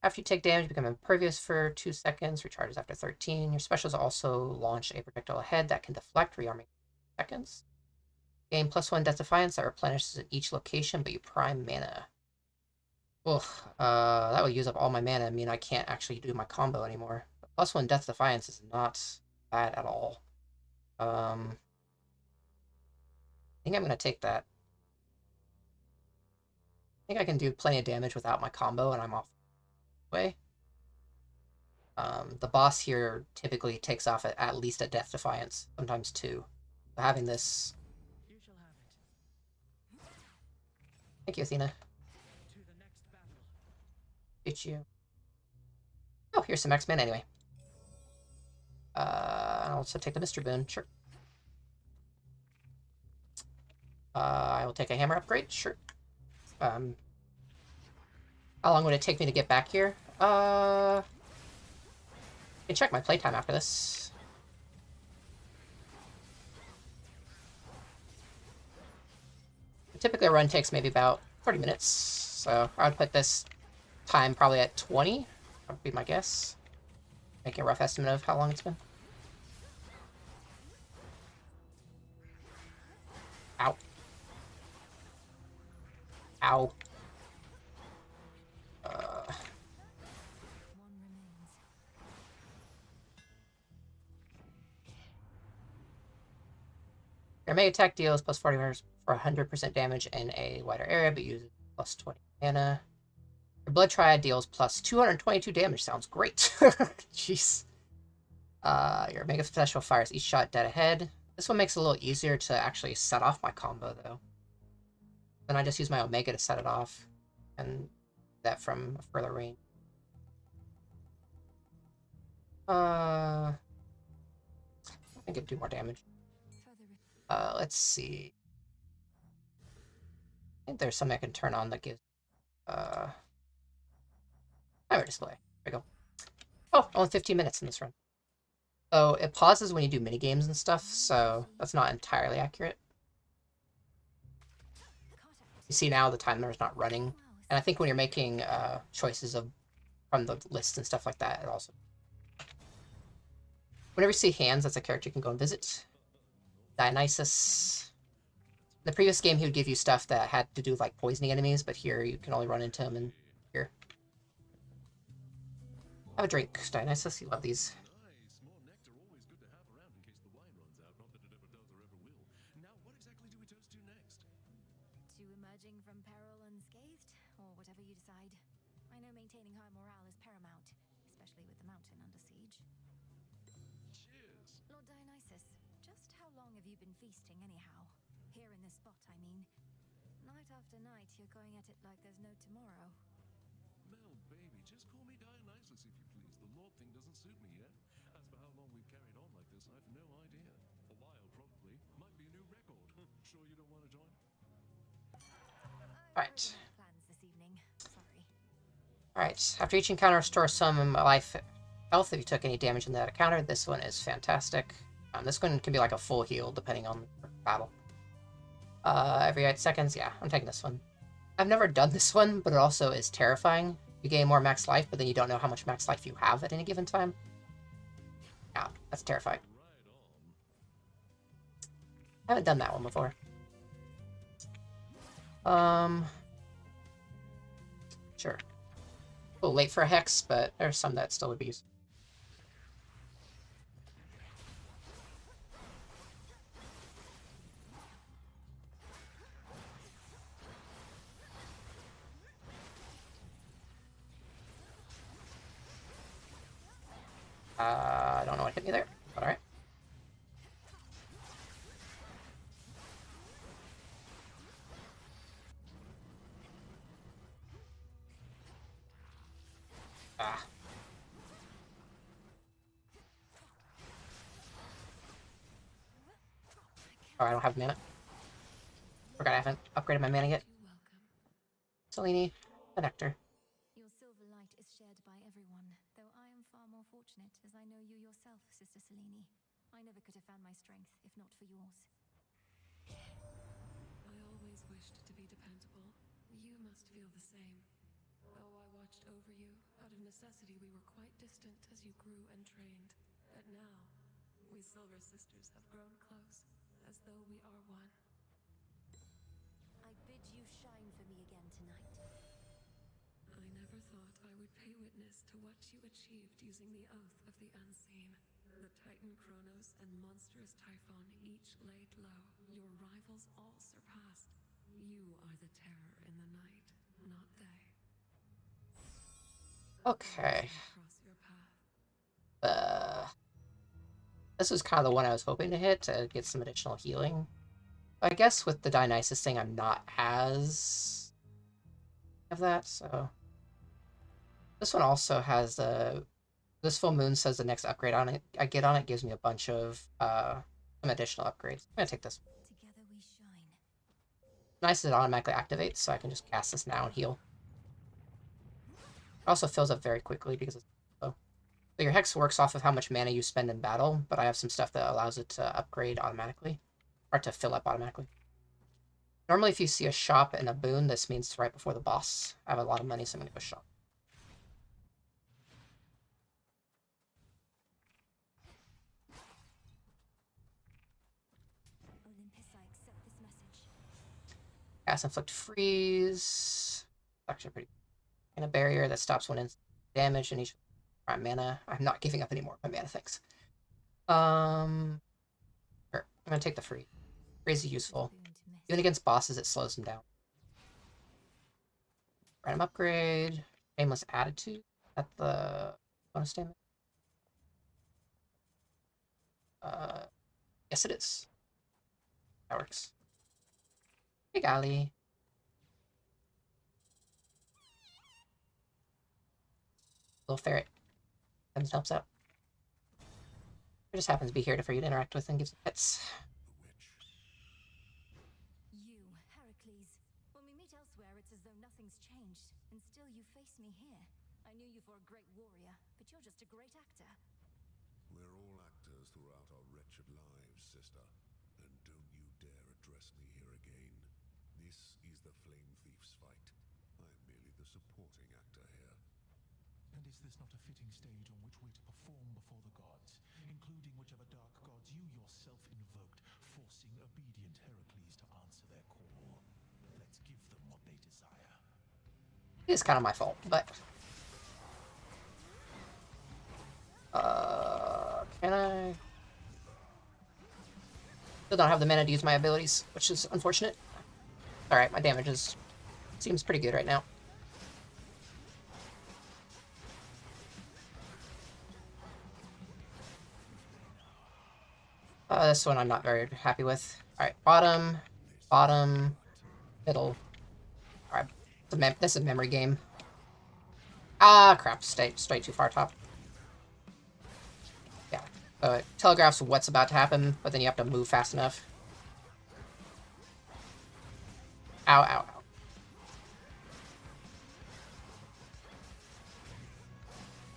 After you take damage, you become impervious for 2 seconds, recharges after 13. Your specials also launch a projectile ahead that can deflect, rearming seconds. Gain +1 Death Defiance that replenishes at each location, but you prime mana. Ugh, that would use up all my mana and mean I can't actually do my combo anymore. But +1 Death Defiance is not bad at all. I think I'm going to take that. I think I can do plenty of damage without my combo, and I'm off way. The boss here typically takes off at least a Death Defiance, sometimes 2. So having this... You shall have it. Thank you, Athena. To the next battle. Get you. Oh, here's some X-Men anyway. I'll also take the Mr. Boon, sure. I will take a hammer upgrade, sure. How long would it take me to get back here? I can check my playtime after this. Typically a run takes maybe about 30 minutes, so I would put this time probably at 20. That would be my guess. Making a rough estimate of how long it's been. Ow. Ow. Your Mega Attack deals +40 for 100% damage in a wider area, but uses +20 mana. Your Blood Triad deals +222 damage. Sounds great. Jeez. Your Mega Special fires each shot dead ahead. This one makes it a little easier to actually set off my combo, though. Then I just use my Omega to set it off, and that from a further range. I think it'd do more damage. Let's see. I think there's something I can turn on that gives timer display. There we go. Oh, only 15 minutes in this run. So it pauses when you do minigames and stuff, so that's not entirely accurate. You see now the timer's not running. And I think when you're making choices from the list and stuff like that, it also... Whenever you see hands, that's a character you can go and visit. Dionysus. In the previous game, he would give you stuff that had to do with like poisoning enemies, but here you can only run into him in here. Have a drink, Dionysus. You love these. Nice. More nectar always good to have around in case the wine runs out. Not that it ever does or ever will. Now, what exactly do we toast to next? To emerging from peril unscathed, or whatever you decide. I know maintaining high morale is paramount, especially with the mountain under siege. Cheers. Lord Dionysus, just how long have you been feasting anyhow? Here in this spot, I mean. Night after night, you're going at it like there's no tomorrow. Mel, baby, just call me Dionysus if you please. The Lord thing doesn't suit me yet. As for how long we've carried on like this, I've no idea. A while, probably. Might be a new record. Sure you don't want to join? Alright. Plans this evening. Sorry. Alright. After each encounter, restore some life health if you took any damage in that encounter. This one is fantastic. This one can be like a full heal depending on the battle. Every 8 seconds, yeah, I'm taking this one. I've never done this one, but it also is terrifying. You gain more max life, but then you don't know how much max life you have at any given time. Yeah, that's terrifying. I haven't done that one before. Sure. A little late for a hex, but there's some that still would be used. I don't know what hit me there, but alright. Ah. Oh, I don't have mana. Forgot I haven't upgraded my mana yet. Selene, the Nectar. Your silver light is shared by everyone, though I am far more fortunate as I know you yourself, Sister Selene. I never could have found my strength if not for yours. I always wished to be dependable. You must feel the same. Oh, I watched over you. Out of necessity, we were quite distant as you grew and trained. But now, we Silver Sisters have grown close, as though we are one. I bid you shine for me again tonight. I never thought I would pay witness to what you achieved using the Oath of the Unseen. The Titan Kronos and monstrous Typhon each laid low. Your rivals all surpassed. You are the terror in the night, not they. Okay. This was kind of the one I was hoping to hit to get some additional healing. But I guess with the Dionysus thing, I'm not as of that, so... This one also has the... This full moon says the next upgrade on it I get on it gives me a bunch of some additional upgrades. I'm gonna take this one. Together we shine. Nice, it automatically activates, so I can just cast this now and heal. It also fills up very quickly because it's low. So your Hex works off of how much mana you spend in battle, but I have some stuff that allows it to upgrade automatically. Or to fill up automatically. Normally if you see a shop and a boon, this means it's right before the boss. I have a lot of money, so I'm gonna go shop. Olympus, I accept this message. Cast Inflict Freeze. Actually pretty. And a barrier that stops one instant damage in each prime mana. I'm not giving up any more of my mana, thanks. Sure. I'm gonna take the free. Freeze is useful. Even against bosses, it slows them down. Random upgrade. Shameless Attitude. At the bonus statement. Yes, it is. That works. Hey, Golly. Little ferret. Comes and helps out. It just happens to be here for you to interact with and gives you pets. You, Heracles. When we meet elsewhere, it's as though nothing's changed, and still you face me here. I knew you for a great warrior, but you're just a great actor. We're all actors throughout our wretched lives, sister. And don't you dare address me here again. This is the Flame Thief's fight. I'm merely the supporting actor here. And is this not a fitting stage on which we're to perform before the gods, including whichever dark gods you yourself invoked, forcing obedient Heracles to answer their call? Let's give them what they desire. It is kind of my fault, but... can I... Still don't have the mana to use my abilities, which is unfortunate. Alright, my damage seems pretty good right now. This one I'm not very happy with. Alright, bottom, middle. Alright, this is a memory game. Ah, crap, stay too far top. Yeah, so it telegraphs what's about to happen, but then you have to move fast enough. Ow, ow, ow.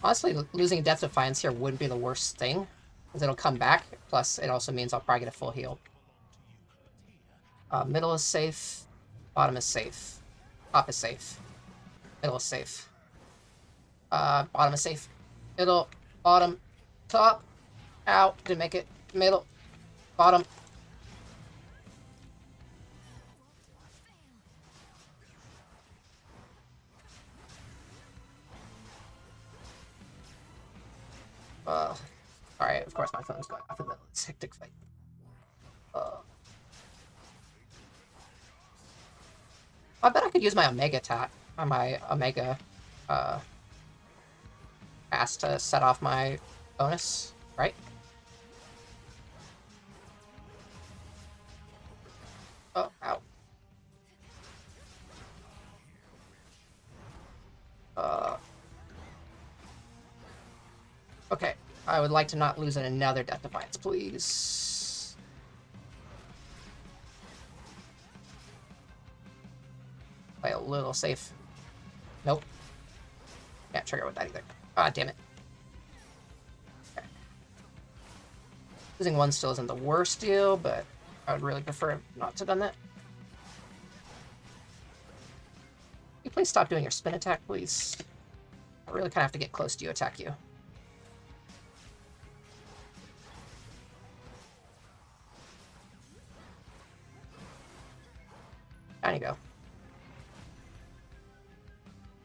Honestly, losing a Death Defiance here wouldn't be the worst thing, because it'll come back, plus it also means I'll probably get a full heal. Middle is safe, bottom is safe, top is safe, middle is safe. Bottom is safe, middle, bottom, top, ow, didn't make it, middle, bottom. Alright, of course my phone's going off in this hectic fight. I bet I could use my Omega attack, my Omega cast to set off my bonus, right? Oh, ow. Okay, I would like to not lose another Death Defiance, please. Play a little safe. Nope. Can't trigger with that either. Ah, damn it. Okay. Losing one still isn't the worst deal, but I would really prefer not to have done that. Can you please stop doing your spin attack, please? I really kind of have to get close to you, attack you. Down you go.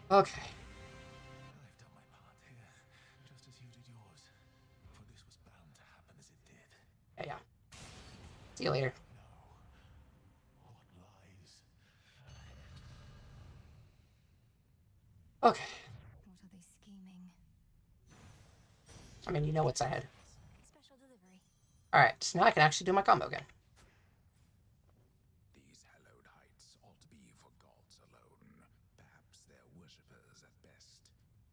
Okay. I've done my part here, just as you did yours. For this was bound to happen as it did. Yeah. See you later. Okay. What are they scheming? I mean, you know what's ahead. Special delivery. Alright, so now I can actually do my combo again. These hallowed heights ought to be for gods alone, perhaps their worshippers at best,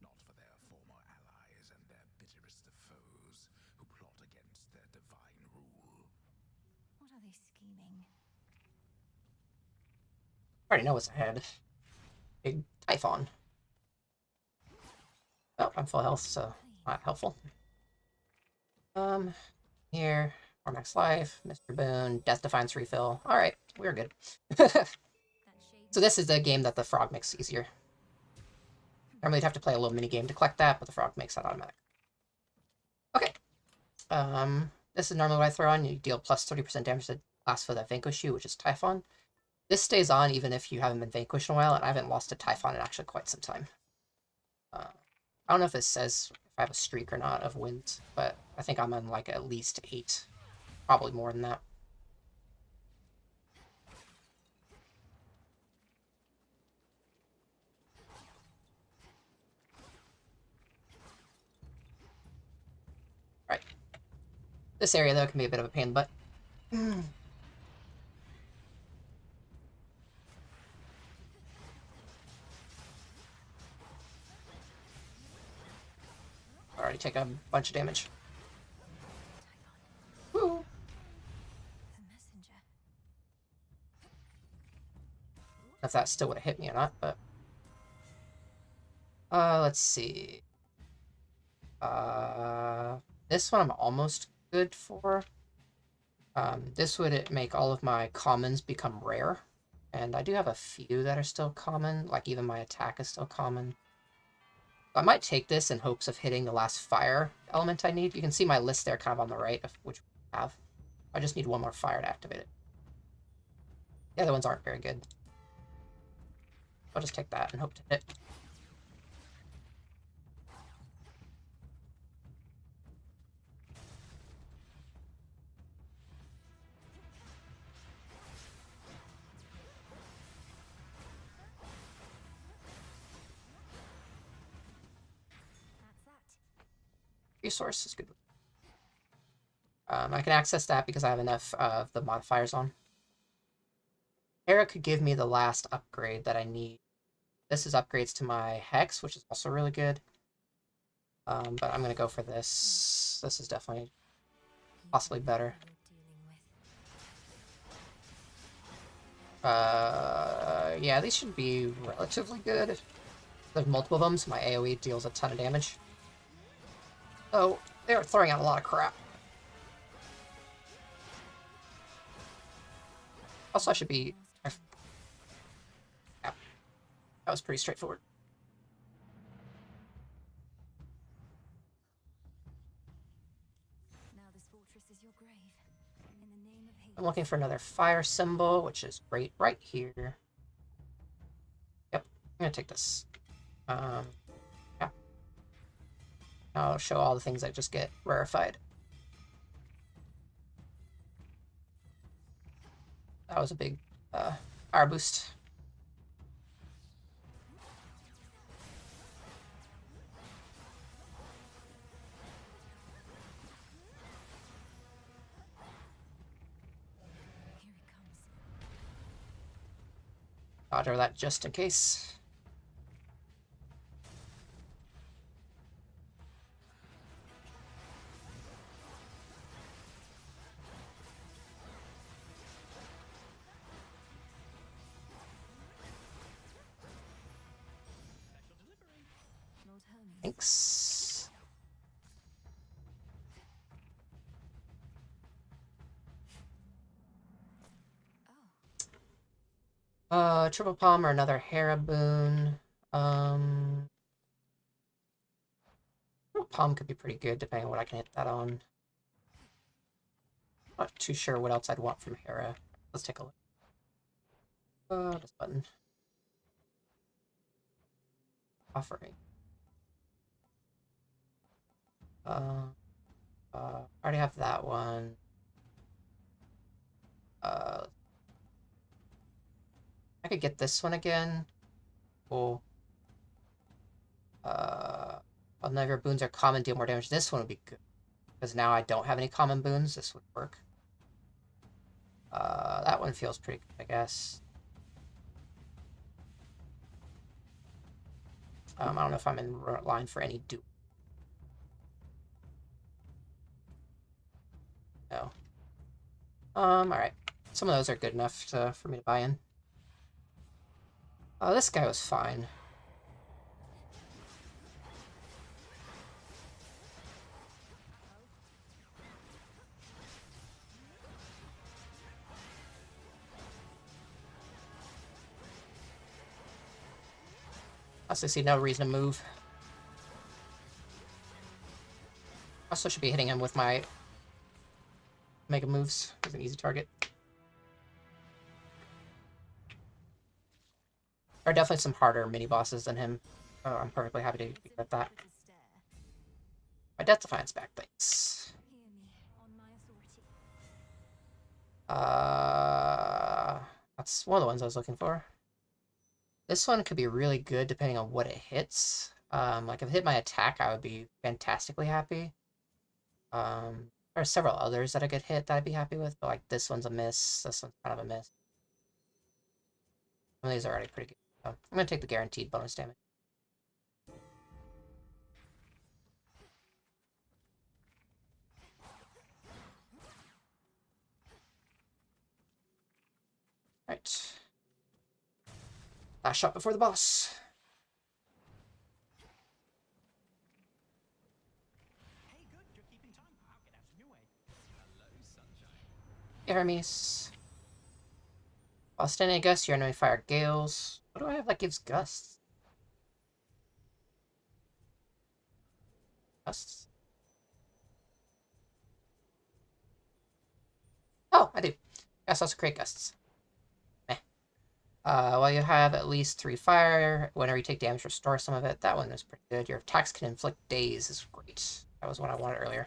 not for their former allies and their bitterest of foes, who plot against their divine rule. What are they scheming? I already know what's ahead. Big Typhon. Oh, I'm full health, so not helpful. Here, or max life, Mr. Boone, Death Defiance refill. Alright, we're good. So this is the game that the frog makes easier. Normally you'd have to play a little mini game to collect that, but the frog makes that automatic. Okay. This is normally what I throw on. You deal plus 30% damage to the class for that vanquish you, which is Typhon. This stays on even if you haven't been vanquished in a while, and I haven't lost a Typhon in actually quite some time. I don't know if it says if I have a streak or not of wins, but I think I'm on like at least 8. Probably more than that. Right. This area, though, can be a bit of a pain in the butt. Already take a bunch of damage. Woo! If that still would have hit me or not, but... let's see. This one I'm almost good for. This would make all of my commons become rare. And I do have a few that are still common, like even my attack is still common. I might take this in hopes of hitting the last fire element I need. You can see my list there kind of on the right of which we have. I just need one more fire to activate it. The other ones aren't very good. I'll just take that and hope to hit. Resource is good. I can access that because I have enough of the modifiers on. Hera could give me the last upgrade that I need. This is upgrades to my Hex, which is also really good. But I'm going to go for this. This is definitely possibly better. Yeah, these should be relatively good. There's multiple of them, so my AoE deals a ton of damage. Oh, they are throwing out a lot of crap. Also, I should be... Yeah, that was pretty straightforward. Now this fortress is your grave. In the name of hate. I'm looking for another fire symbol, which is right here. Yep, I'm gonna take this. Yeah. I'll show all the things that just get rarefied. That was a big fire boost. Dodge that just in case. Thanks. Triple Palm or another Haraboon. Triple Palm could be pretty good depending on what I can hit that on. Not too sure what else I'd want from Hera. Let's take a look. This button. Offering. I already have that one. I could get this one again. Cool. Well, none of your boons are common, deal more damage. This one would be good. Because now I don't have any common boons. This would work. That one feels pretty good, I guess. I don't know if I'm in line for any dupe. No. Alright. Some of those are good enough for me to buy in. This guy was fine. I also see no reason to move. Also should be hitting him with my mega moves. It's an easy target. There are definitely some harder mini bosses than him. Oh, I'm perfectly happy to get that. My Death Defiance back, thanks. That's one of the ones I was looking for. This one could be really good depending on what it hits. Like if it hit my attack, I would be fantastically happy. There are several others that I could hit that I'd be happy with, but like this one's a miss. This one's kind of a miss. Some of these are already pretty good. So I'm gonna take the guaranteed bonus damage. Right. Last shot before the boss. Hey, good, you're keeping time. I'll get out of your way. Hello, sunshine. Hermes. While standing a gust, your enemy fire gales. What do I have that gives gusts? Gusts? Oh, I do. Gusts also create gusts. While you have at least 3 fire, whenever you take damage, restore some of it. That one is pretty good. Your attacks can inflict daze is great. That was what I wanted earlier.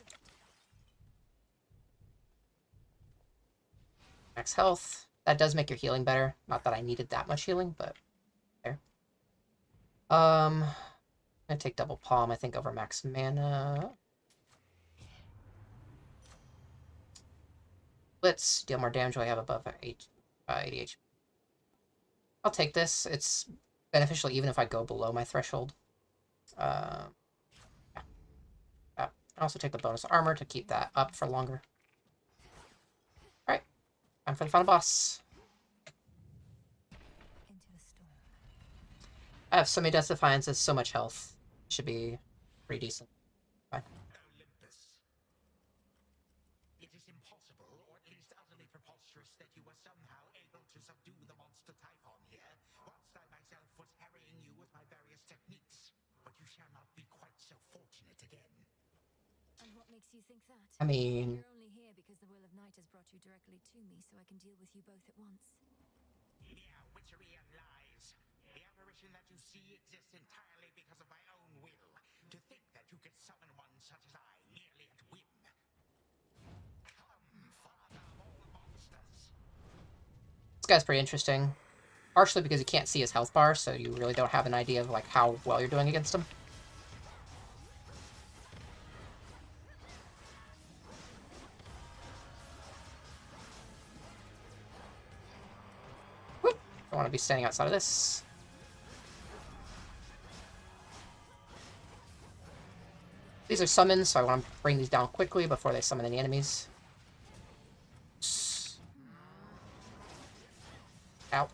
Max health. That does make your healing better. Not that I needed that much healing, but there. I'm gonna take double palm, I think, over max mana. Blitz, deal more damage while you have above 80 HP. I'll take this. It's beneficial even if I go below my threshold. Yeah. I'll also take the bonus armor to keep that up for longer. Alright. Time for the final boss. I have so many Death Defiances, so much health. Should be pretty decent. Fine. Olympus. It is impossible, or at least utterly preposterous, that you were somehow able to subdue the monster Typhon here, whilst I myself was harrying you with my various techniques. But you shall not be quite so fortunate again. And what makes you think that? I mean... You're only here because the Will of Night has brought you directly to me, so I can deal with you both at once. Mere witchery and lies. The apparition that you see exists entirely because of my own will. To think that you could summon one such as I merely at whim. Come, father of all monsters. This guy's pretty interesting. Partially because you can't see his health bar, so you really don't have an idea of like how well you're doing against him. Whoop! Come want to be standing outside of this. These are summons, so I want to bring these down quickly before they summon any enemies. Ow.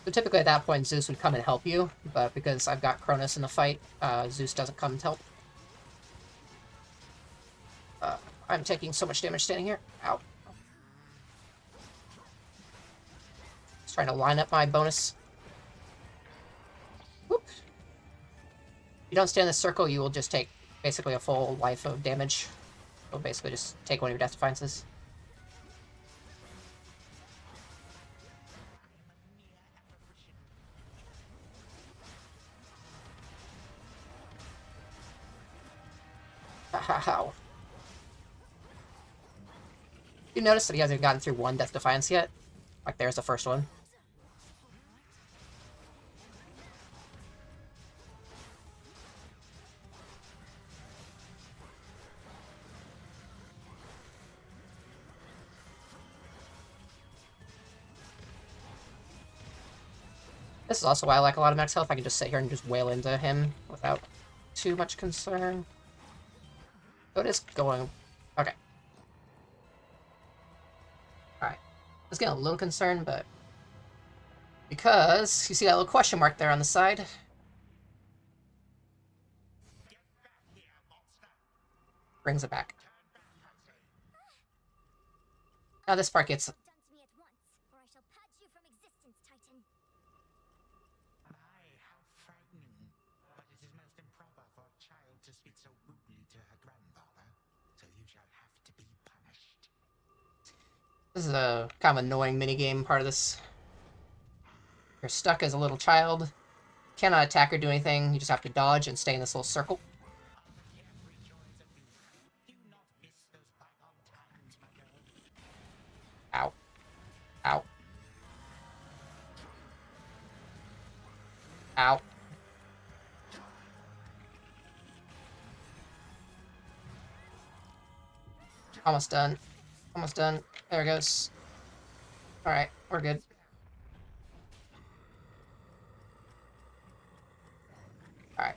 So typically at that point, Zeus would come and help you, but because I've got Cronus in the fight, Zeus doesn't come to help. I'm taking so much damage standing here. Ow. Just trying to line up my bonus. Whoop. If you don't stay in the circle, you will just take basically a full life of damage. So basically just take one of your Death Defiances. How? You notice that he hasn't gotten through one Death Defiance yet? Like, there's the first one. This is also why I like a lot of max health. I can just sit here and just wail into him without too much concern. So it is going... Okay. Alright. I was getting a little concerned, but... Because you see that little question mark there on the side? Brings it back. Now this part gets... This is a kind of annoying minigame part of this. You're stuck as a little child. Cannot attack or do anything. You just have to dodge and stay in this little circle. Ow. Ow. Ow. Almost done. Almost done. There it goes. Alright, we're good. Alright.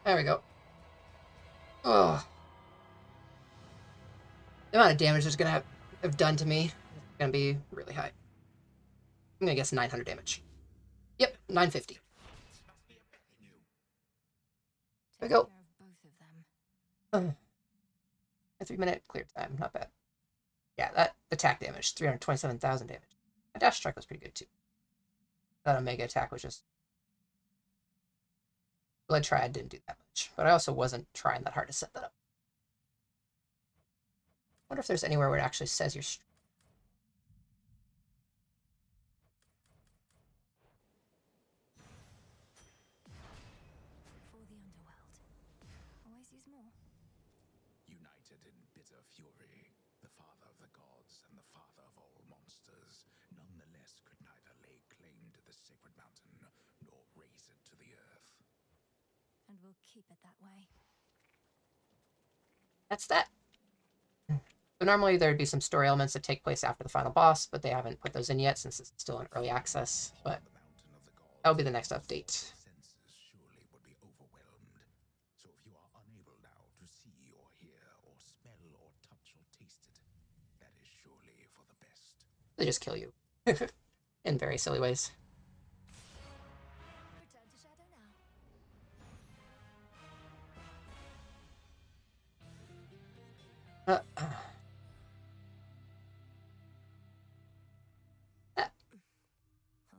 There we go. Oh. The amount of damage it's gonna have done to me is gonna be really high. I'm gonna guess 900 damage. Yep, 950. There we go. A 3-minute clear time, not bad. Yeah, that attack damage, 327,000 damage. My dash strike was pretty good too. That Omega attack was just... Blood Triad didn't do that much, but I also wasn't trying that hard to set that up. I wonder if there's anywhere where it actually says you're... United in bitter fury, the father of the gods and the father of all monsters, nonetheless could neither lay claim to the sacred mountain nor raise it to the earth. And we'll keep it that way. That's that. So normally there'd be some story elements that take place after the final boss, but they haven't put those in yet since it's still in early access. But that'll be the next update. They just kill you in very silly ways. Return to Shadow now. Well,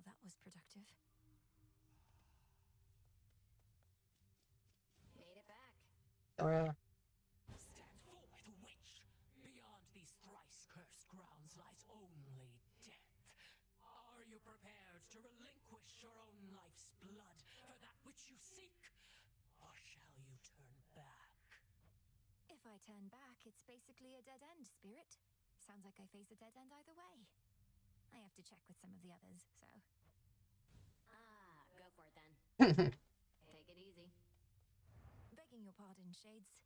that was productive. Made it back. Or, Stand forth, witch! Beyond these thrice cursed grounds lies only death. Are you prepared to relinquish your own life's blood for that which you seek? Or shall you turn back? If I turn back, it's basically a dead end, Spirit. Sounds like I face a dead end either way. I have to check with some of the others, so... Go for it then. Take it easy. Begging your pardon, Shades.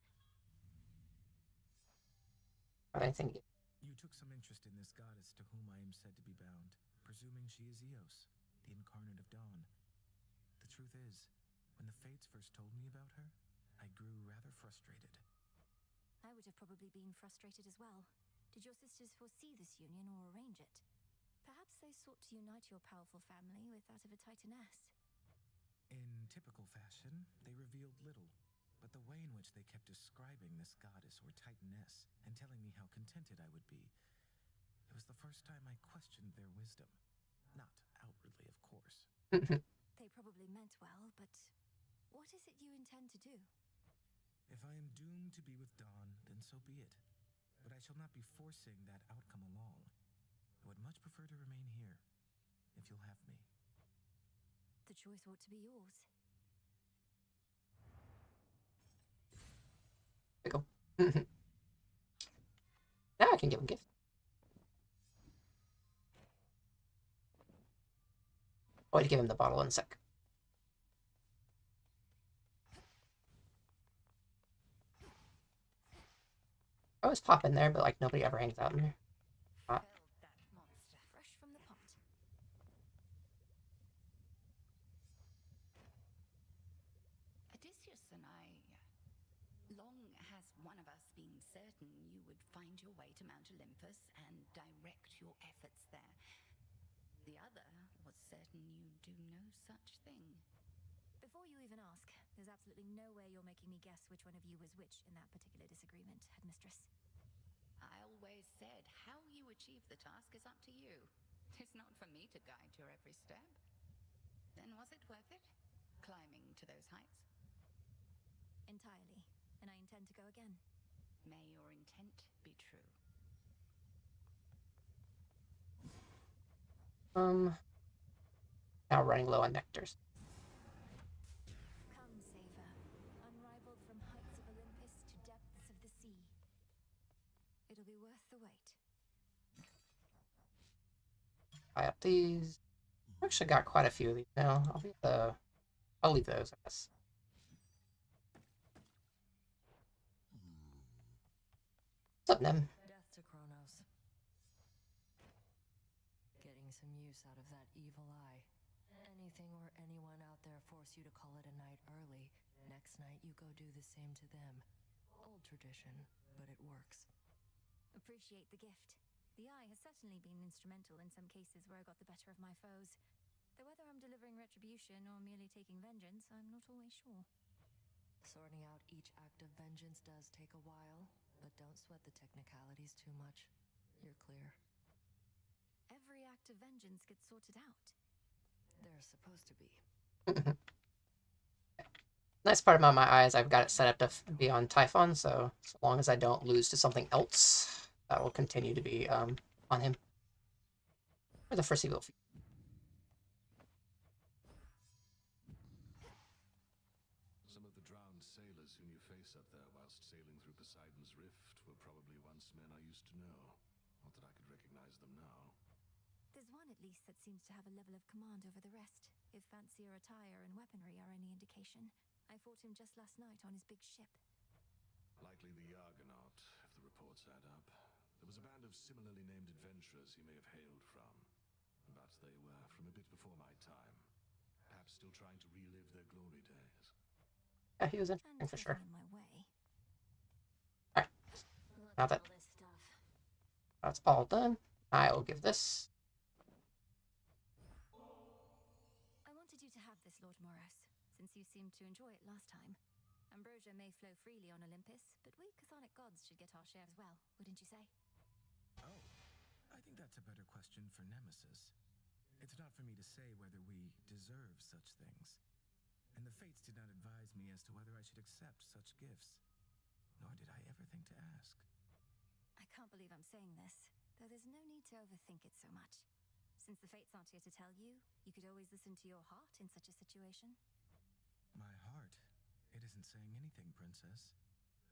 I think You took some interest in this goddess to whom I am said to be bound, presuming she is Eos, the incarnate of dawn. The truth is, when the Fates first told me about her, I grew rather frustrated. I would have probably been frustrated as well. Did your sisters foresee this union or arrange it? Perhaps they sought to unite your powerful family with that of a Titaness. In typical fashion, they revealed little, but the way in which they kept describing this goddess or Titaness and telling me how contented I would be, it was the first time I questioned their wisdom. Not outwardly, of course. They probably meant well, but what is it you intend to do? If I am doomed to be with Dawn, then so be it. But I shall not be forcing that outcome along. I would much prefer to remain here, if you'll have me. The choice ought to be yours. there we go. Now I can give him gift. Oh, to give him the bottle in a sec. I always pop in there, but like nobody ever hangs out in there. Fresh from the pot. Odysseus and I, long has one of us been certain you would find your way to Mount Olympus and direct your efforts there. The other was certain you'd do no such thing. Before you even ask, there's absolutely no way you're making me guess which one of you was which in that particular disagreement, Headmistress. I always said how you achieve the task is up to you. It's not for me to guide your every step. Then was it worth it? Climbing to those heights? Entirely, and I intend to go again. May your intent be true. Now running low on nectars. Come, Savor, unrivaled from heights of Olympus to depths of the sea. It'll be worth the wait. Buy up these. I've actually got quite a few of these now. I'll leave those, I guess. What's up, Nem? Death to Kronos. Getting some use out of that evil eye. Anything or anyone out there force you to call it a night early, next night you go do the same to them. Old tradition, but it works. Appreciate the gift. The eye has certainly been instrumental in some cases where I got the better of my foes. Though whether I'm delivering retribution or merely taking vengeance, I'm not always sure. Sorting out each act of vengeance does take a while, but don't sweat the technicalities too much. You're clear. Every act of vengeance gets sorted out. They're supposed to be. Nice part about my eyes, I've got it set up to be on Typhon, so as long as I don't lose to something else, that will continue to be on him. For the foreseeable future. Some of the drowned sailors whom you face up there whilst sailing through Poseidon's Rift were probably once men I used to know. Not that I could recognize them now. There's one at least that seems to have a level of command over the rest, if fancier attire and weaponry are any indication. I fought him just last night on his big ship. Likely the Argonaut, if the reports add up. There was a band of similarly named adventurers he may have hailed from. But they were from a bit before my time. Perhaps still trying to relive their glory days. Yeah, he was interesting for sure. In my way. Alright. Now that that's all done, I will give this. I wanted you to have this, Lord Moros, since you seemed to enjoy it last time. Ambrosia may flow freely on Olympus, but we Chthonic gods should get our share as well, wouldn't you say? Oh, I think that's a better question for Nemesis. It's not for me to say whether we deserve such things. And the Fates did not advise me as to whether I should accept such gifts. Nor did I ever think to ask. I can't believe I'm saying this, though there's no need to overthink it so much. Since the fates aren't here to tell you, you could always listen to your heart in such a situation. My heart? It isn't saying anything, Princess.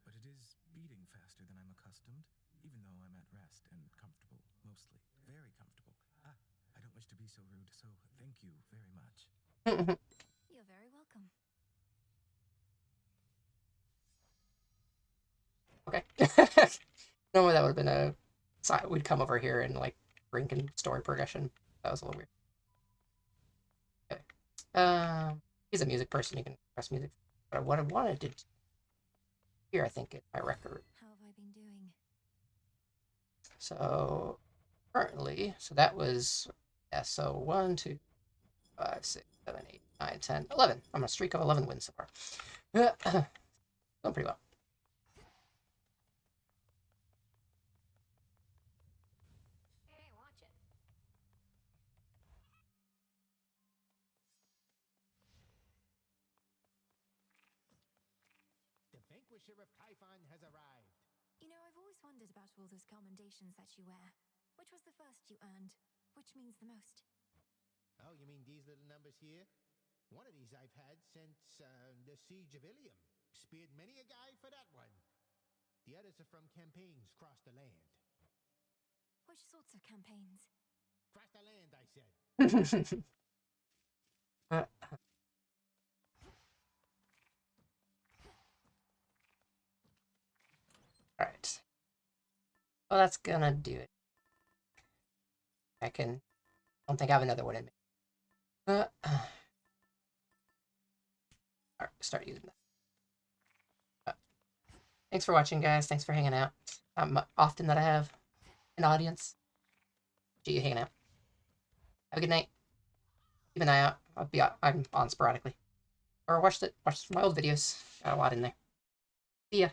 But it is beating faster than I'm accustomed, even though I'm at rest and comfortable, mostly. Very comfortable. Ah, I don't wish to be so rude, so thank you very much. You're very welcome. Okay. Normally that would have been a sign. We'd come over here and like drink and story progression. That was a little weird. Okay. He's a music person. You can press music. But what I wanted to here, I think, is my record. How have I been doing? So currently, so that was so 1, 2, 5, 6, 7, 8, 9, 10, 11. I'm on a streak of 11 wins so far. Going pretty well. Hey, watch it. The Vanquisher of Typhon has arrived. You know, I've always wondered about all those commendations that you wear. Which was the first you earned? Which means the most? Oh, you mean these little numbers here? One of these I've had since the Siege of Ilium. Speared many a guy for that one. The others are from campaigns across the land. Which sorts of campaigns? Across the land, I said. Alright. Well, that's gonna do it. I don't think I have another one in me. Alright, start using that. Thanks for watching, guys. Thanks for hanging out. Often that I have an audience. You hanging out. Have a good night. Keep an eye out. I'm on sporadically. Or watch my old videos. Got a lot in there. See ya.